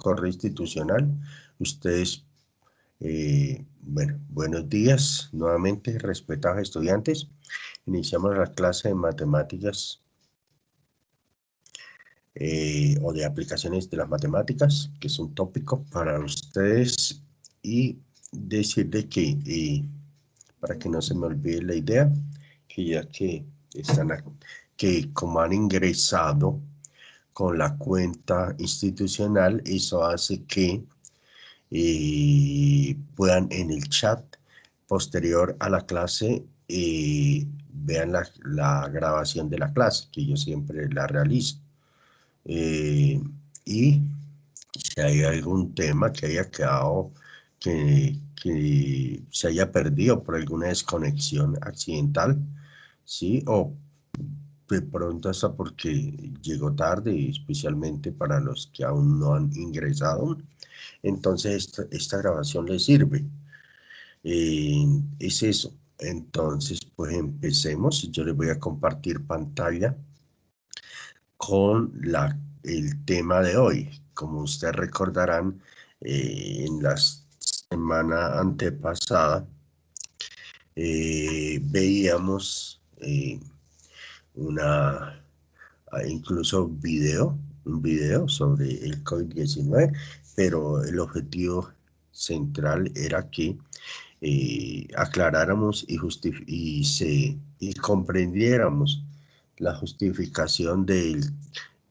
correo institucional. Ustedes, bueno, buenos días nuevamente, respetados estudiantes. Iniciamos la clase de matemáticas o de aplicaciones de las matemáticas, que es un tópico para ustedes, y decirles que, para que no se me olvide la idea, que ya que que como han ingresado con la cuenta institucional, eso hace que puedan en el chat posterior a la clase vean la grabación de la clase, que yo siempre la realizo. Y si hay algún tema que haya quedado, que se haya perdido por alguna desconexión accidental, ¿sí? O de pronto hasta porque llegó tarde, especialmente para los que aún no han ingresado, entonces esta grabación les sirve. Es eso. Entonces, pues empecemos. Yo les voy a compartir pantalla con el tema de hoy. Como ustedes recordarán, en la semana antepasada veíamos incluso un video sobre el COVID-19, pero el objetivo central era que aclaráramos y comprendiéramos la justificación de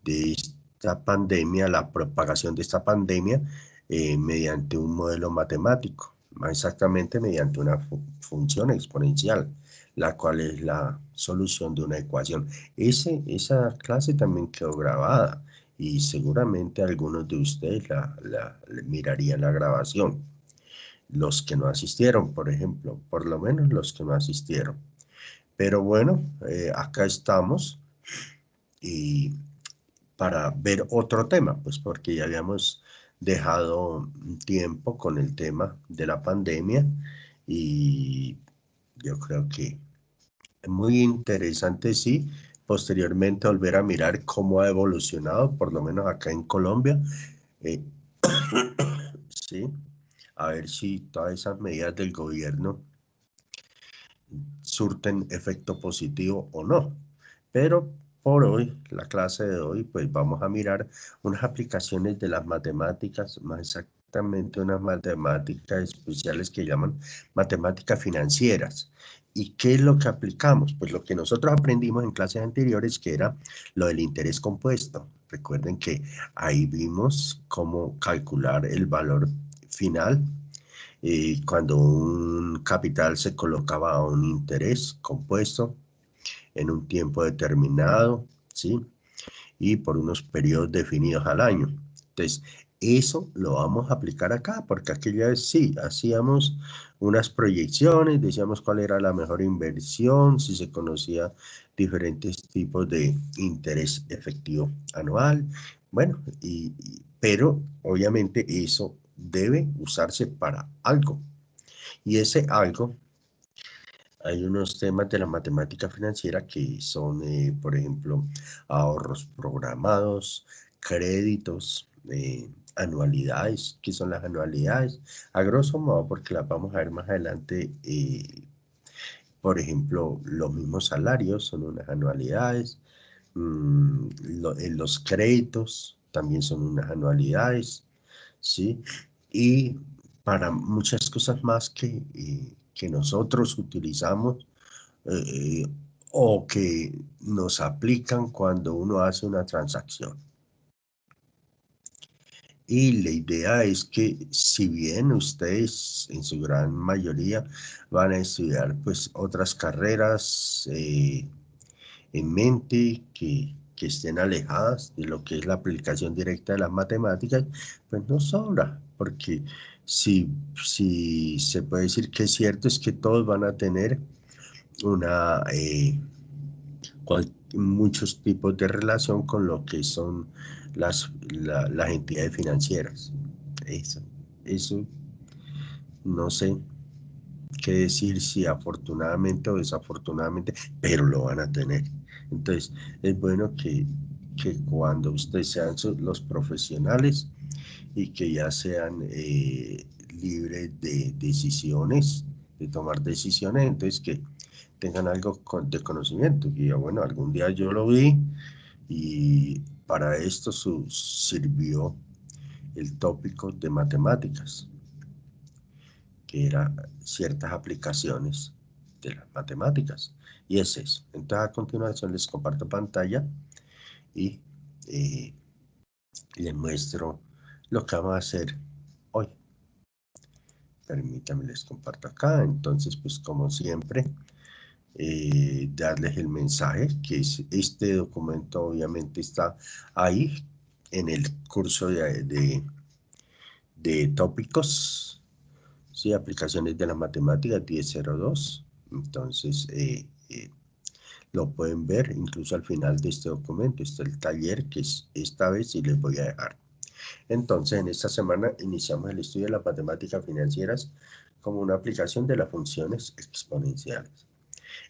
esta pandemia, la propagación de esta pandemia mediante un modelo matemático, más exactamente mediante una función exponencial, la cual es la solución de una ecuación. Esa clase también quedó grabada y seguramente algunos de ustedes mirarían la grabación. Los que no asistieron, por ejemplo, por lo menos los que no asistieron. Pero bueno, acá estamos y para ver otro tema, pues porque ya habíamos dejado un tiempo con el tema de la pandemia y yo creo que es muy interesante, sí, posteriormente volver a mirar cómo ha evolucionado, por lo menos acá en Colombia, eh, sí, a ver si todas esas medidas del gobierno surten efecto positivo o no. Pero por hoy, la clase de hoy, pues vamos a mirar unas aplicaciones de las matemáticas, más exactamente unas matemáticas especiales que llaman matemáticas financieras. ¿Y qué es lo que aplicamos? Pues lo que nosotros aprendimos en clases anteriores, que era lo del interés compuesto. Recuerden que ahí vimos cómo calcular el valor final cuando un capital se colocaba a un interés compuesto en un tiempo determinado, ¿sí? Y por unos periodos definidos al año. Entonces, eso lo vamos a aplicar acá, porque aquella vez sí, hacíamos unas proyecciones, decíamos cuál era la mejor inversión, si se conocía diferentes tipos de interés efectivo anual, bueno, pero obviamente eso debe usarse para algo. Y ese algo, hay unos temas de la matemática financiera que son, por ejemplo, ahorros programados, créditos, anualidades. ¿Qué son las anualidades? A grosso modo, porque las vamos a ver más adelante, por ejemplo, los mismos salarios son unas anualidades, los créditos también son unas anualidades, ¿sí? Y para muchas cosas más que nosotros utilizamos eh, o que nos aplican cuando uno hace una transacción. Y la idea es que si bien ustedes en su gran mayoría van a estudiar pues otras carreras en mente que estén alejadas de lo que es la aplicación directa de las matemáticas, pues no sobra, porque si se puede decir que es cierto es que todos van a tener una muchos tipos de relación con lo que son las entidades financieras. Eso no sé qué decir si afortunadamente o desafortunadamente, pero lo van a tener. Entonces, es bueno que cuando ustedes sean los profesionales y que ya sean libres de decisiones, de tomar decisiones, entonces que tengan algo de conocimiento, que ya, bueno, algún día yo lo vi y para esto sirvió el tópico de matemáticas, que era ciertas aplicaciones de las matemáticas, y es eso. Entonces a continuación les comparto pantalla y les muestro lo que vamos a hacer hoy. Permítanme, les comparto acá. Entonces, pues como siempre, darles el mensaje, que es este documento obviamente está ahí en el curso de tópicos, ¿sí? Aplicaciones de la matemática 1002. Entonces, lo pueden ver incluso al final de este documento. Está el taller que es esta vez y les voy a dejar. Entonces, en esta semana iniciamos el estudio de las matemáticas financieras como una aplicación de las funciones exponenciales.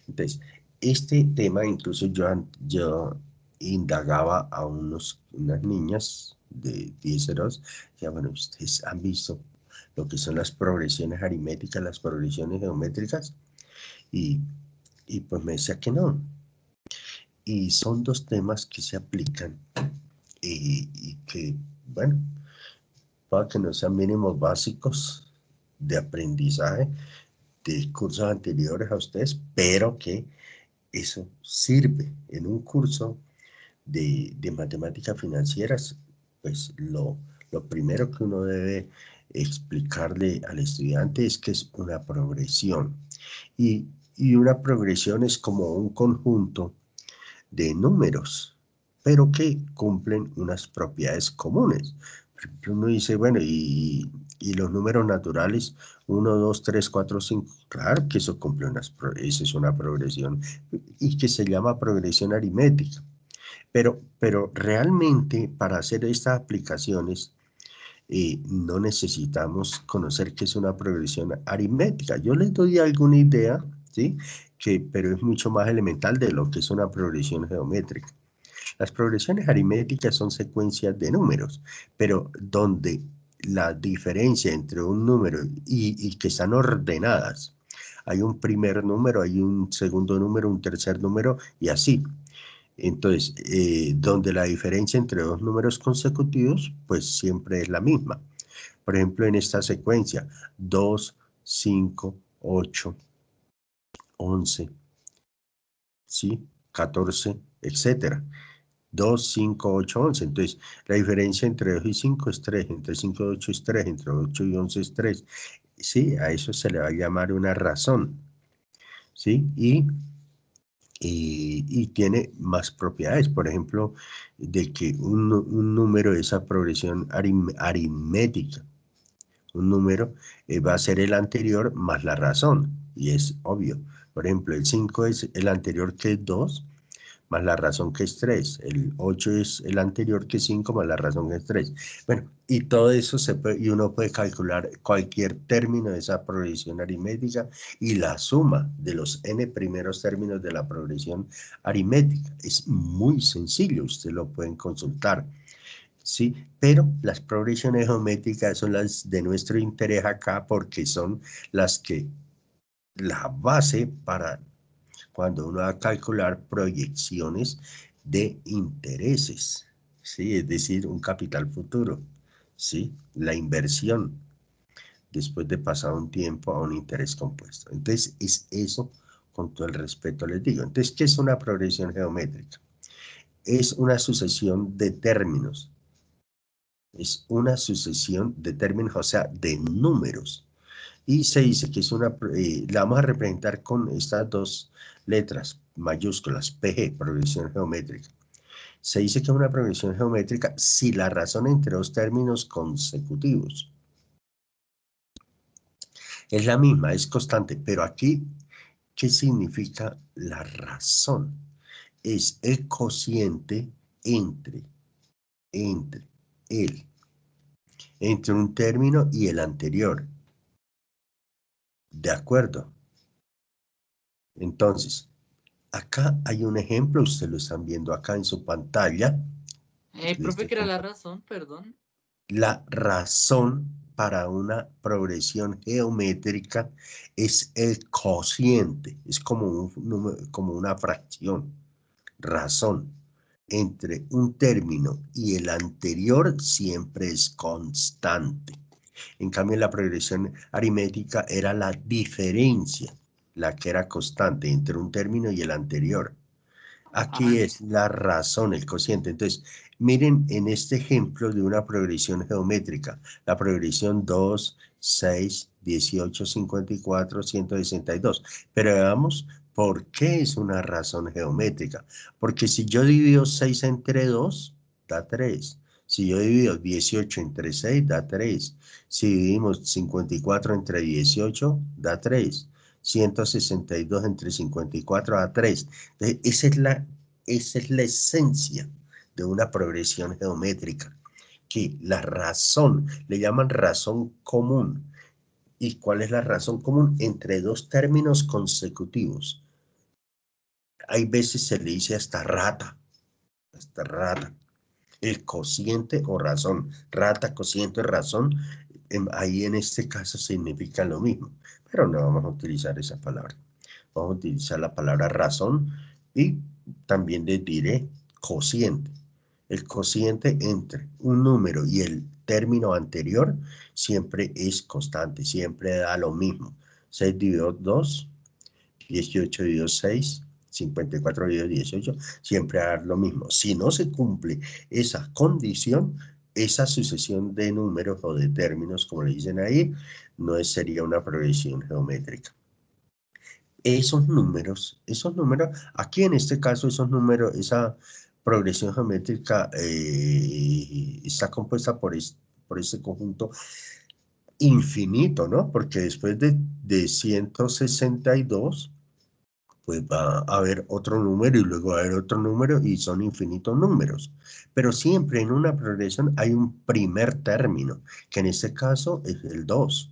Entonces, este tema incluso yo indagaba a unas niñas de 10 ya bueno, ustedes han visto lo que son las progresiones aritméticas, las progresiones geométricas, y, y pues me decía que no. Y son dos temas que se aplican y que, bueno, para que no sean mínimos básicos de aprendizaje de cursos anteriores a ustedes, pero que eso sirve en un curso de matemáticas financieras. Pues lo primero que uno debe explicarle al estudiante es que es una progresión, y una progresión es como un conjunto de números, pero que cumplen unas propiedades comunes. Por ejemplo, uno dice, bueno, y los números naturales, 1, 2, 3, 4, 5, claro que eso cumple eso es una progresión, y que se llama progresión aritmética. Pero realmente para hacer estas aplicaciones no necesitamos conocer qué es una progresión aritmética. Yo les doy alguna idea, ¿sí? Pero es mucho más elemental de lo que es una progresión geométrica. Las progresiones aritméticas son secuencias de números, pero donde la diferencia entre un número y que están ordenadas. Hay un primer número, hay un segundo número, un tercer número y así. Entonces, donde la diferencia entre dos números consecutivos, pues siempre es la misma. Por ejemplo, en esta secuencia, 2, 5, 8, 11, ¿sí? 14, etcétera. 2, 5, 8, 11. Entonces, la diferencia entre 2 y 5 es 3, entre 5 y 8 es 3, entre 8 y 11 es 3. Sí, a eso se le va a llamar una razón, ¿sí? Y tiene más propiedades, por ejemplo, de que un número de esa progresión aritmética, un número va a ser el anterior más la razón, y es obvio. Por ejemplo, el 5 es el anterior, que es 2, más la razón, que es 3. El 8 es el anterior, que es 5, más la razón, que es 3. Bueno, y todo eso y uno puede calcular cualquier término de esa progresión aritmética y la suma de los n primeros términos de la progresión aritmética. Es muy sencillo, ustedes lo pueden consultar, ¿sí? Pero las progresiones geométricas son las de nuestro interés acá, porque son las que la base para cuando uno va a calcular proyecciones de intereses, ¿sí? Es decir, un capital futuro, ¿sí? La inversión después de pasar un tiempo a un interés compuesto. Entonces, es eso, con todo el respeto les digo. Entonces, ¿qué es una progresión geométrica? Es una sucesión de términos. Es una sucesión de términos, o sea, de números. Y se dice que es la vamos a representar con estas dos letras mayúsculas, PG, progresión geométrica. Se dice que es una progresión geométrica si la razón entre dos términos consecutivos es la misma, es constante, pero aquí, ¿qué significa la razón? Es el cociente entre el, entre un término y el anterior. ¿De acuerdo? Entonces, acá hay un ejemplo, ustedes lo están viendo acá en su pantalla, Profe, ¿Listo, ¿qué era la compa? razón? Perdón. La razón para una progresión geométrica es el cociente, es como como una fracción, razón. Entre un término y el anterior siempre es constante. En cambio, la progresión aritmética era la diferencia, la que era constante entre un término y el anterior. Ah, Aquí es la razón, el cociente. Entonces, miren en este ejemplo de una progresión geométrica, la progresión 2, 6, 18, 54, 162. Pero veamos por qué es una razón geométrica. Porque si yo divido 6 entre 2, da 3. Si yo divido 18 entre 6, da 3. Si dividimos 54 entre 18, da 3. 162 entre 54 a 3. Entonces, esa es la esencia de una progresión geométrica, que la razón, le llaman razón común. ¿Y cuál es la razón común? Entre dos términos consecutivos. Hay veces se le dice hasta rata, el cociente o razón. Rata, cociente, razón, ahí en este caso significa lo mismo, pero no vamos a utilizar esa palabra. Vamos a utilizar la palabra razón y también les diré cociente. El cociente entre un número y el término anterior siempre es constante, siempre da lo mismo. 6 dividido 2, 18 dividido 6, 54 dividido 18, siempre da lo mismo. Si no se cumple esa condición, esa sucesión de números o de términos, como le dicen ahí, no sería una progresión geométrica. Esos números, aquí en este caso, esos números, esa progresión geométrica está compuesta por este conjunto infinito, ¿no? Porque después de 162, pues va a haber otro número y luego va a haber otro número y son infinitos números. Pero siempre en una progresión hay un primer término, que en este caso es el 2.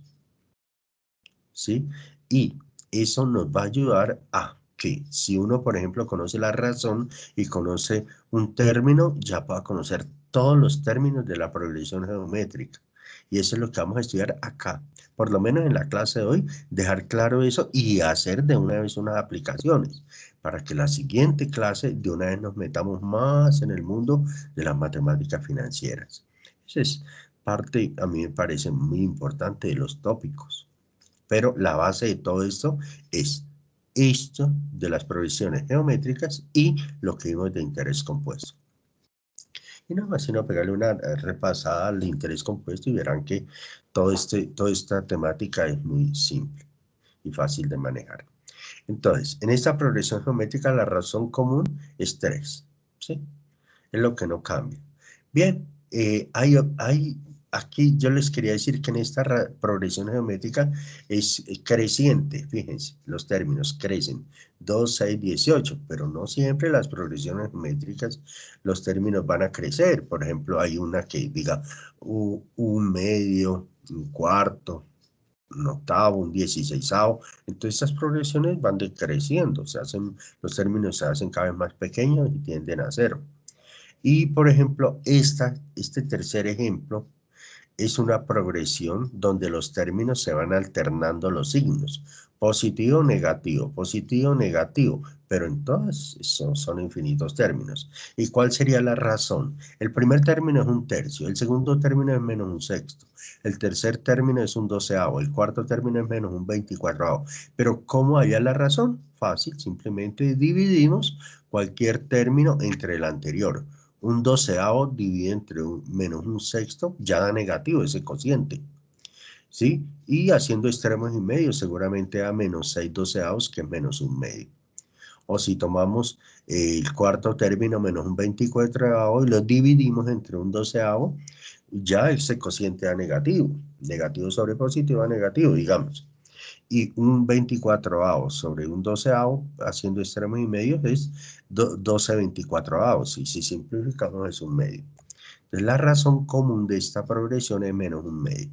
¿Sí? Y eso nos va a ayudar a que si uno, por ejemplo, conoce la razón y conoce un término, ya va a conocer todos los términos de la progresión geométrica. Y eso es lo que vamos a estudiar acá. Por lo menos en la clase de hoy, dejar claro eso y hacer de una vez unas aplicaciones para que la siguiente clase de una vez nos metamos más en el mundo de las matemáticas financieras. Esa es parte, a mí me parece muy importante de los tópicos. Pero la base de todo esto es esto de las progresiones geométricas y lo que vimos de interés compuesto. Y nada más sino pegarle una repasada al interés compuesto y verán que toda esta temática es muy simple y fácil de manejar. Entonces, en esta progresión geométrica la razón común es 3, ¿sí? Es lo que no cambia. Bien, aquí yo les quería decir que en esta progresión geométrica es creciente, fíjense, los términos crecen, 2, 6, 18, pero no siempre las progresiones geométricas, los términos van a crecer. Por ejemplo, hay una que diga un medio, un cuarto, un octavo, un 16avo. Entonces estas progresiones van decreciendo, los términos se hacen cada vez más pequeños y tienden a cero. Y por ejemplo, este tercer ejemplo es una progresión donde los términos se van alternando los signos, positivo, negativo, pero en todas son infinitos términos. ¿Y cuál sería la razón? El primer término es un tercio, el segundo término es menos un sexto, el tercer término es un doceavo, el cuarto término es menos un 24avo. Pero ¿cómo hallar la razón? Fácil, simplemente dividimos cualquier término entre el anterior. Un doceavo dividido entre menos un sexto ya da negativo ese cociente, ¿sí? Y haciendo extremos y medios seguramente da menos 6 doceavos, que es menos un medio. O si tomamos el cuarto término menos un 24avo y lo dividimos entre un doceavo, ya ese cociente da negativo. Negativo sobre positivo da negativo, digamos. Y un 24avo sobre un 12avo, haciendo extremos y medios, es 12 24avos. Y si simplificamos es un medio. Entonces la razón común de esta progresión es menos un medio.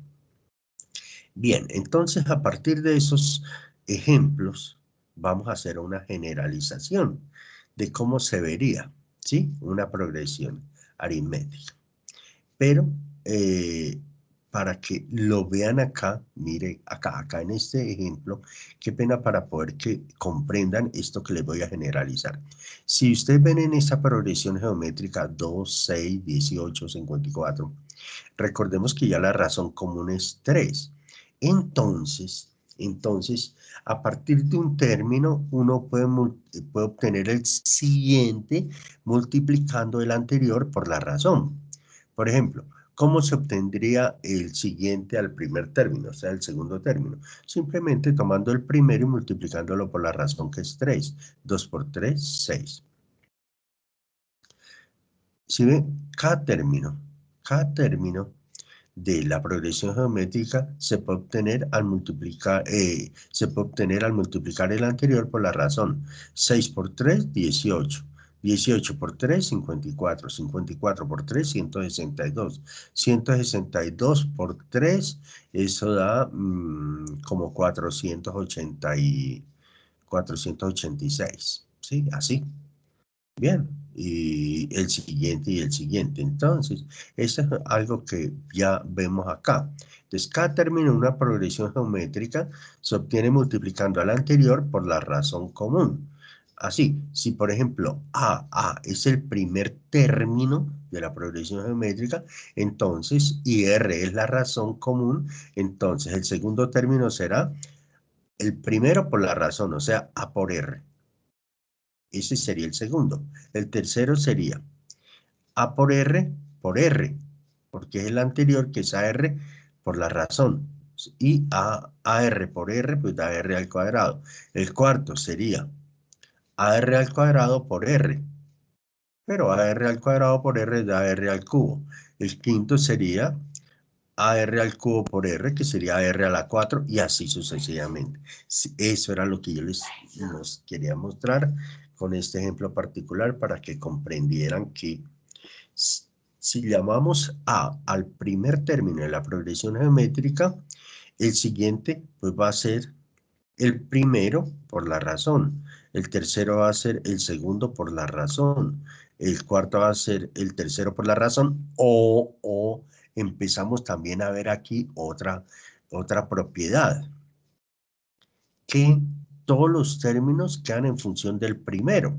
Bien, entonces a partir de esos ejemplos vamos a hacer una generalización de cómo se vería, ¿sí? Una progresión. aritmética. Pero para que lo vean acá, mire acá en este ejemplo, qué pena para poder que comprendan esto que les voy a generalizar. Si ustedes ven en esta progresión geométrica 2, 6, 18, 54, recordemos que ya la razón común es 3. Entonces, a partir de un término, uno puede obtener el siguiente multiplicando el anterior por la razón. Por ejemplo, ¿cómo se obtendría el siguiente al primer término, o sea, el segundo término? Simplemente tomando el primero y multiplicándolo por la razón que es 3. 2 por 3, 6. Si ven, cada término de la progresión geométrica se puede obtener al multiplicar, el anterior por la razón. 6 por 3, 18. 18 por 3, 54. 54 por 3, 162. 162 por 3, eso da como 486. ¿Sí? Así. Bien, y el siguiente y el siguiente. Entonces, eso es algo que ya vemos acá. Entonces, cada término de una progresión geométrica se obtiene multiplicando al anterior por la razón común. Así, si por ejemplo A es el primer término de la progresión geométrica, entonces, y R es la razón común, entonces el segundo término será el primero por la razón, o sea, A por R. Ese sería el segundo. El tercero sería A por R, porque es el anterior que es AR por la razón. Y AR por R, pues da R al cuadrado. El cuarto sería AR al cuadrado por R. Pero AR al cuadrado por R da R al cubo. El quinto sería AR al cubo por R, que sería AR a la 4, y así sucesivamente. Eso era lo que yo les quería mostrar con este ejemplo particular para que comprendieran que si llamamos A al primer término de la progresión geométrica, el siguiente pues va a ser el primero por la razón, el tercero va a ser el segundo por la razón, el cuarto va a ser el tercero por la razón, o empezamos también a ver aquí otra propiedad, que todos los términos quedan en función del primero.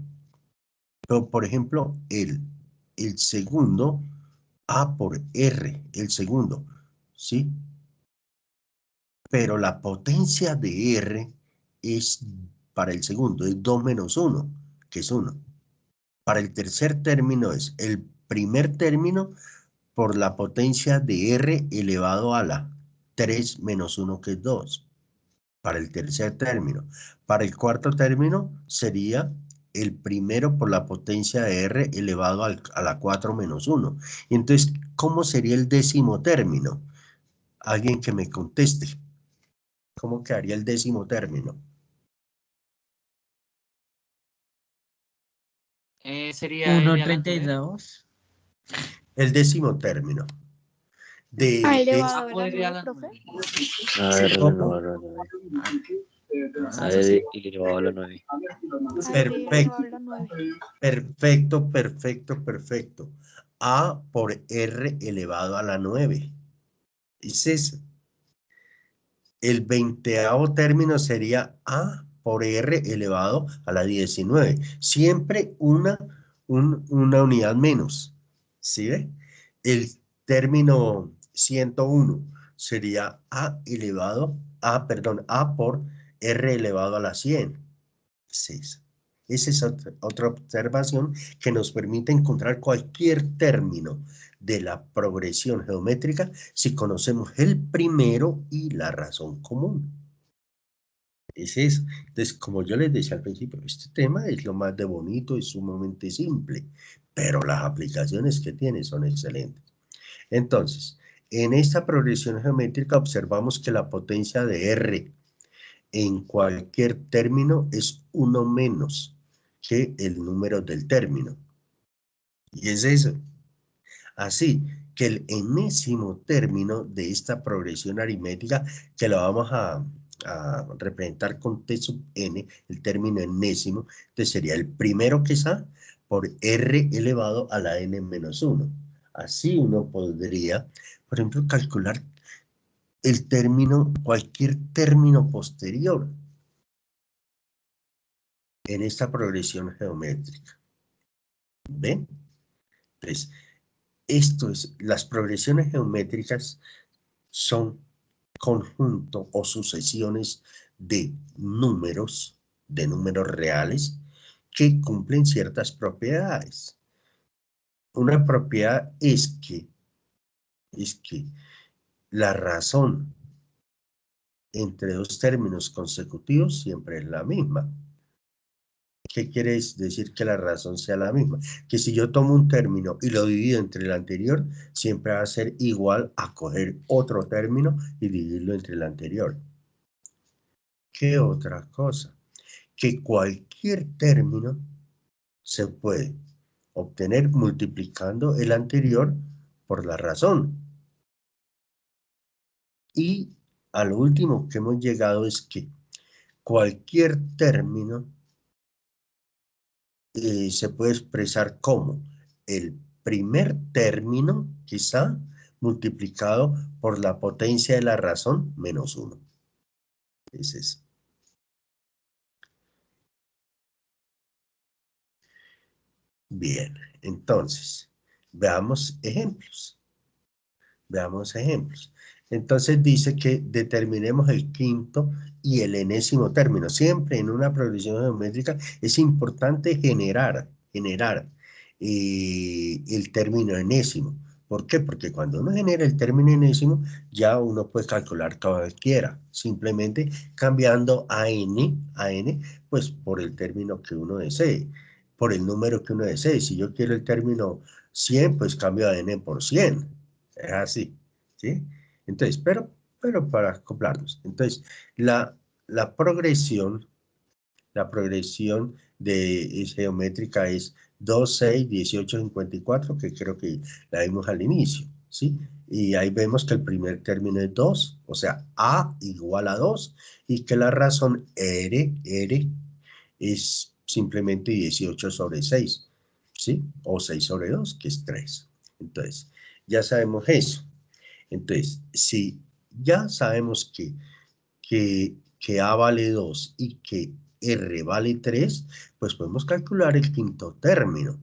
Pero, por ejemplo, el segundo, A por R, el segundo, ¿sí? Pero la potencia de R es, para el segundo, es 2 menos 1, que es 1. Para el tercer término es el primer término por la potencia de R elevado a la 3 menos 1, que es 2. Para el tercer término. Para el cuarto término sería el primero por la potencia de R elevado a la 4 menos 1. Y entonces, ¿cómo sería el décimo término? Alguien que me conteste. ¿Cómo quedaría el décimo término? Sería R a la 9. 1,32. El décimo término. A De elevado a O la R a 9, la profe. 9. A ver, ¿Cómo? a la 9. A Sí. ver, y elevado a la 9. A R elevado a la 9. Perfecto, perfecto, perfecto. A por R elevado a la 9. Es eso. El 20º término sería A por R elevado a la 19. Siempre una unidad menos. ¿Sí ve? El término 101 sería A por R elevado a la 100. Sí. Esa es otra observación que nos permite encontrar cualquier término de la progresión geométrica si conocemos el primero y la razón común. Es eso. Entonces, como yo les decía al principio, este tema es lo más de bonito, es sumamente simple, pero las aplicaciones que tiene son excelentes. Entonces, en esta progresión geométrica observamos que la potencia de R en cualquier término es 1 menos que el número del término. Y es eso. Así que el enésimo término de esta progresión aritmética, que lo vamos a representar con T sub n, el término enésimo, entonces sería el primero que es A por r elevado a la n menos 1. Así uno podría, por ejemplo, calcular el término, cualquier término posterior en esta progresión geométrica. ¿Ven? Entonces, las progresiones geométricas son conjunto o sucesiones de números reales que cumplen ciertas propiedades. Una propiedad es que la razón entre dos términos consecutivos siempre es la misma. ¿Qué quiere decir que la razón sea la misma? Que si yo tomo un término y lo divido entre el anterior, siempre va a ser igual a coger otro término y dividirlo entre el anterior. ¿Qué otra cosa? Que cualquier término se puede obtener multiplicando el anterior por la razón. Y a lo último que hemos llegado es que cualquier término se puede expresar como el primer término, quizá, multiplicado por la potencia de la razón menos 1. Es eso. Bien, entonces, veamos ejemplos. Veamos ejemplos. Entonces dice que determinemos el quinto y el enésimo término. Siempre en una progresión geométrica es importante generar el término enésimo. ¿Por qué? Porque cuando uno genera el término enésimo, ya uno puede calcular cualquiera, simplemente cambiando a n, pues por el término que uno desee, por el número que uno desee. Si yo quiero el término 100, pues cambio a n por 100. Es así, ¿sí? Entonces, pero para acoplarnos. Entonces, la progresión geométrica es 2, 6, 18, 54, que creo que la vimos al inicio, ¿sí? Y ahí vemos que el primer término es 2, o sea, a igual a 2, y que la razón r es simplemente 18 sobre 6, ¿sí? O 6 sobre 2, que es 3. Entonces, ya sabemos eso. Entonces, si ya sabemos que A vale 2 y que R vale 3, pues podemos calcular el quinto término.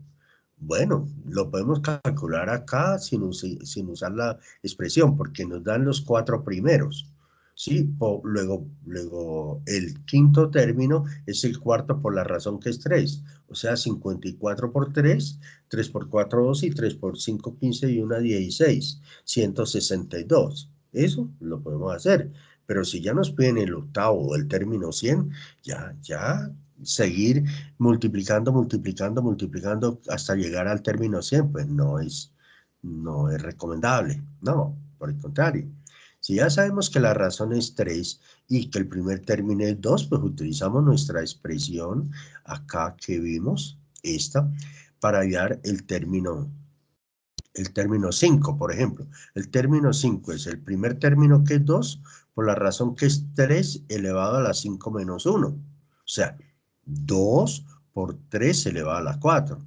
Bueno, lo podemos calcular acá sin usar la expresión, porque nos dan los 4 primeros. ¿Sí? Luego el quinto término es el cuarto por la razón que es 3. O sea, 54 por 3, 3 por 4, 2 y 3 por 5, 15 y 1, 16. 162. Eso lo podemos hacer. Pero si ya nos piden el octavo o el término 100, ya seguir multiplicando hasta llegar al término 100, pues no es recomendable. No, por el contrario. Si ya sabemos que la razón es 3 y que el primer término es 2, pues utilizamos nuestra expresión acá que vimos, esta, para hallar el término 5, por ejemplo. El término 5 es el primer término que es 2, por la razón que es 3 elevado a la 5 menos 1. O sea, 2 por 3 elevado a la 4.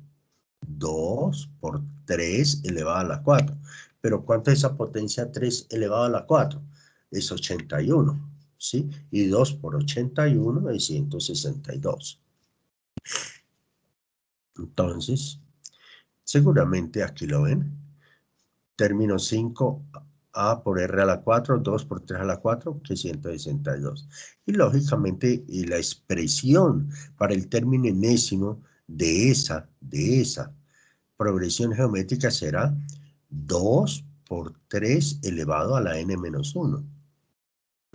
2 por 3 elevado a la 4. Pero ¿cuánto es esa potencia 3 elevado a la 4? Es 81, ¿sí? Y 2 por 81 es 162. Entonces, seguramente aquí lo ven. Término 5, A por R a la 4, 2 por 3 a la 4, que es 162. Y lógicamente la expresión para el término enésimo de esa progresión geométrica será 2 por 3 elevado a la n menos 1.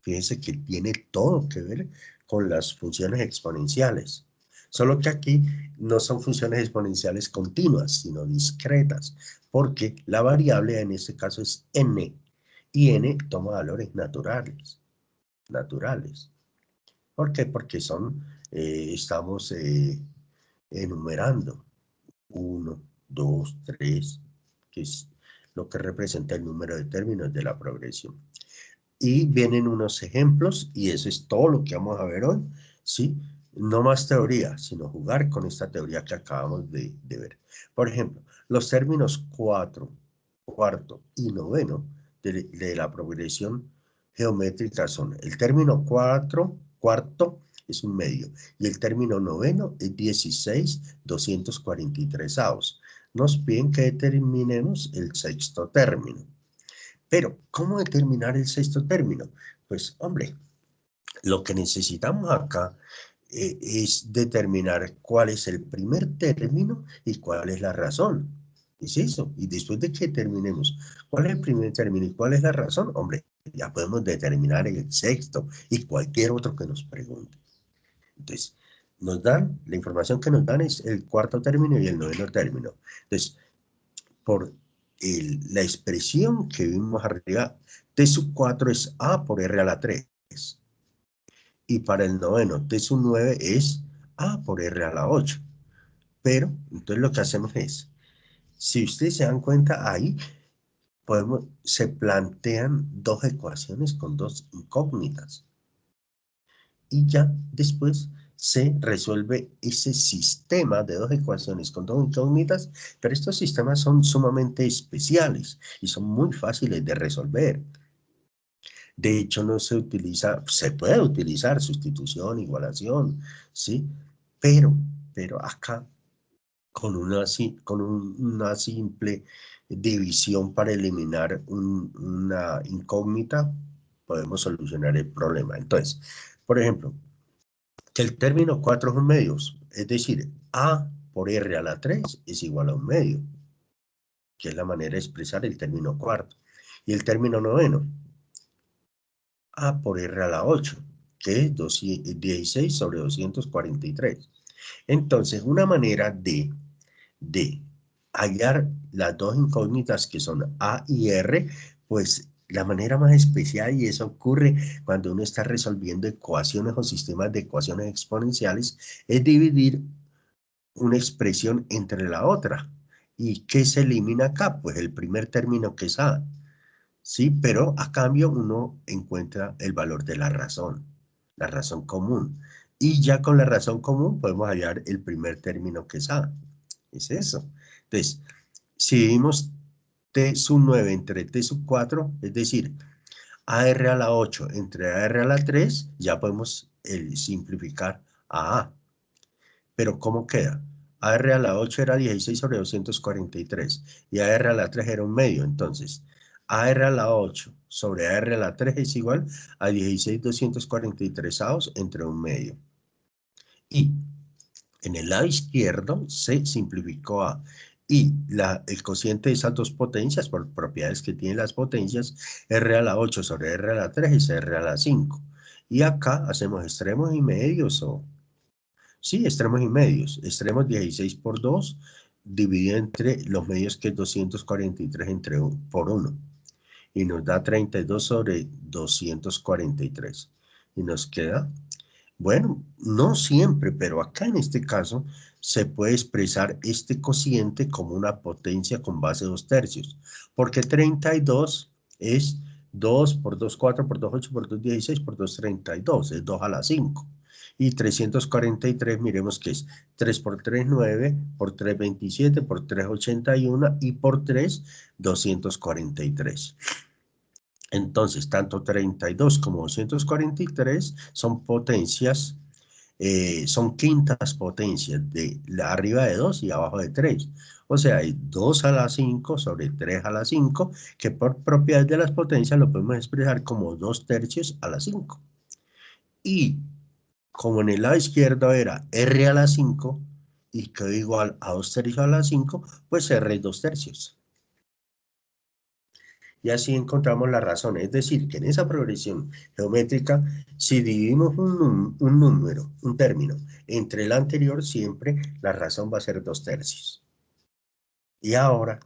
Fíjense que tiene todo que ver con las funciones exponenciales. Solo que aquí no son funciones exponenciales continuas, sino discretas, porque la variable en este caso es n, y n toma valores naturales. ¿Por qué? Porque estamos enumerando 1, 2, 3, que es lo que representa el número de términos de la progresión. Y vienen unos ejemplos, y eso es todo lo que vamos a ver hoy, ¿sí? no más teoría, sino jugar con esta teoría que acabamos de ver. Por ejemplo, los términos 4, cuarto y noveno de la progresión geométrica son el término cuarto es un medio y el término noveno es 16/243. Nos piden que determinemos el sexto término. Pero, ¿cómo determinar el sexto término? Pues, hombre, lo que necesitamos acá es determinar cuál es el primer término y cuál es la razón. Es eso. Y después de que determinemos cuál es el primer término y cuál es la razón, hombre, ya podemos determinar el sexto y cualquier otro que nos pregunte. Entonces, nos dan, la información que nos dan es el cuarto término y el noveno término. Entonces, por la expresión que vimos arriba, T sub 4 es A por R a la 3. Y para el noveno, T sub 9 es A por R a la 8. Pero, entonces lo que hacemos es, si ustedes se dan cuenta, ahí se plantean dos ecuaciones con dos incógnitas. Y ya después se resuelve ese sistema de dos ecuaciones con dos incógnitas, pero estos sistemas son sumamente especiales y son muy fáciles de resolver. De hecho, no se utiliza, se puede utilizar sustitución, igualación, ¿sí? Pero acá, con una simple división para eliminar una incógnita, podemos solucionar el problema. Entonces, por ejemplo, que el término 4 es un medio, es decir, A por R a la 3 es igual a un medio, que es la manera de expresar el término cuarto. Y el término noveno, A por R a la 8, que es 16/243. Entonces, una manera de hallar las dos incógnitas que son A y R, pues la manera más especial, y eso ocurre cuando uno está resolviendo ecuaciones o sistemas de ecuaciones exponenciales, es dividir una expresión entre la otra. ¿Y qué se elimina acá? Pues el primer término que es A. Sí, pero a cambio uno encuentra el valor de la razón común. Y ya con la razón común podemos hallar el primer término que es A. Es eso. Entonces, si dividimos T sub 9 entre T sub 4, es decir, AR a la 8 entre AR a la 3, ya podemos simplificar a A. Pero ¿cómo queda? AR a la 8 era 16/243 y AR a la 3 era un medio. Entonces, AR a la 8 sobre AR a la 3 es igual a 16/243 entre un medio. Y en el lado izquierdo se simplificó A. Y el cociente de esas dos potencias, por propiedades que tienen las potencias, R a la 8 sobre R a la 3 es R a la 5. Y acá hacemos extremos y medios sí, extremos y medios. Extremos 16 por 2, dividido entre los medios que es 243 por 1. Y nos da 32/243. Y nos queda, bueno, no siempre, pero acá en este caso se puede expresar este cociente como una potencia con base 2/3. Porque 32 es 2 por 2, 4 por 2, 8 por 2, 16 por 2, 32. Es 2 a la 5. Y 343, miremos que es 3 por 3, 9, por 3, 27, por 3, 81 y por 3, 243. Entonces, tanto 32 como 243 son potencias, son quintas potencias, arriba de 2 y abajo de 3. O sea, hay 2 a la 5 sobre 3 a la 5, que por propiedad de las potencias lo podemos expresar como 2/3 a la 5. Y como en el lado izquierdo era R a la 5 y quedó igual a 2/3 a la 5, pues R es 2/3. Y así encontramos la razón. Es decir, que en esa progresión geométrica, si dividimos un número, un término, entre el anterior, siempre la razón va a ser 2/3. Y ahora,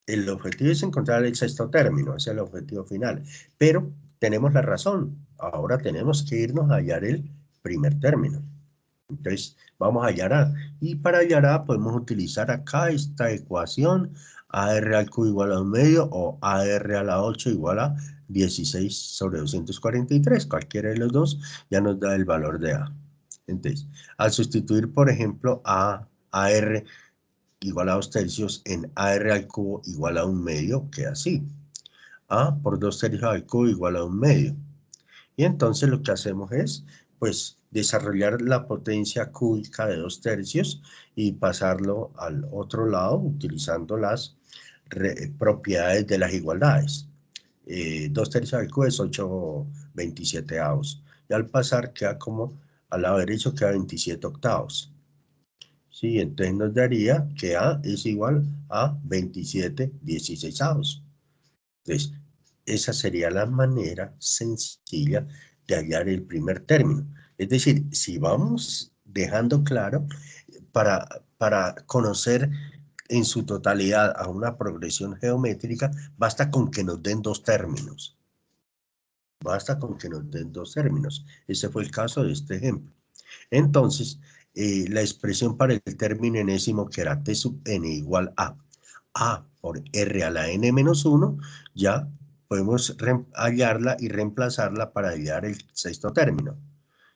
el objetivo es encontrar el sexto término, ese es el objetivo final. Pero tenemos la razón. Ahora tenemos que irnos a hallar el primer término. Entonces, vamos a hallar A. Y para hallar A podemos utilizar acá esta ecuación, AR al cubo igual a 1 medio o AR a la 8 igual a 16/243. Cualquiera de los dos ya nos da el valor de A. Entonces, al sustituir, por ejemplo, a AR igual a 2 tercios en AR al cubo igual a 1/2, queda así. A por 2 tercios al cubo igual a 1/2. Y entonces lo que hacemos es, pues, desarrollar la potencia cúbica de 2 tercios y pasarlo al otro lado utilizando las propiedades de las igualdades. 2 tercios al cubo es 8/27. Y al pasar queda como, al lado derecho queda 27 octavos. Sí, entonces nos daría que A es igual a 27/16. Entonces, esa sería la manera sencilla de hallar el primer término. Es decir, si vamos dejando claro, para conocer en su totalidad a una progresión geométrica, basta con que nos den 2 términos. Basta con que nos den 2 términos. Ese fue el caso de este ejemplo. Entonces, la expresión para el término enésimo que era T sub n igual a por R a la n menos 1, ya podemos hallarla y reemplazarla para hallar el sexto término,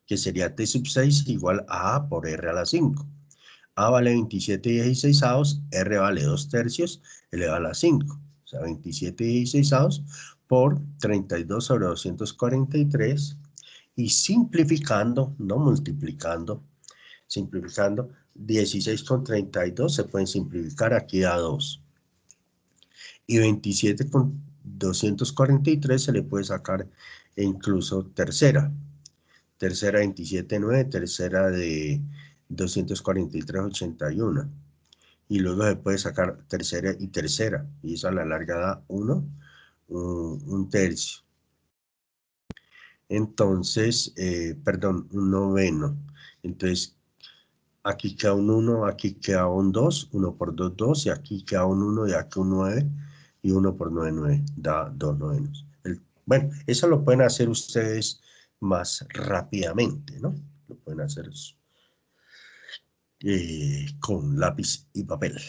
que sería T sub 6 igual a por R a la 5. A vale 27/16, R vale 2 tercios elevado a la 5. O sea, 27/16 por 32/243. Y simplificando, no multiplicando, simplificando, 16 con 32 se pueden simplificar aquí a 2. Y 27 con 243 se le puede sacar incluso tercera. Tercera 27/9, tercera de 243, 81. Y luego se puede sacar tercera y tercera. Y eso a la larga da 1, un tercio. Entonces, perdón, un noveno. Entonces, aquí queda un 1, aquí queda un 2, 1 por 2, 2, y aquí queda un 1, y aquí un 9, y 1 por 9, 9, da 2 novenos. Bueno, eso lo pueden hacer ustedes más rápidamente, ¿no? Lo pueden hacer con lápiz y papel.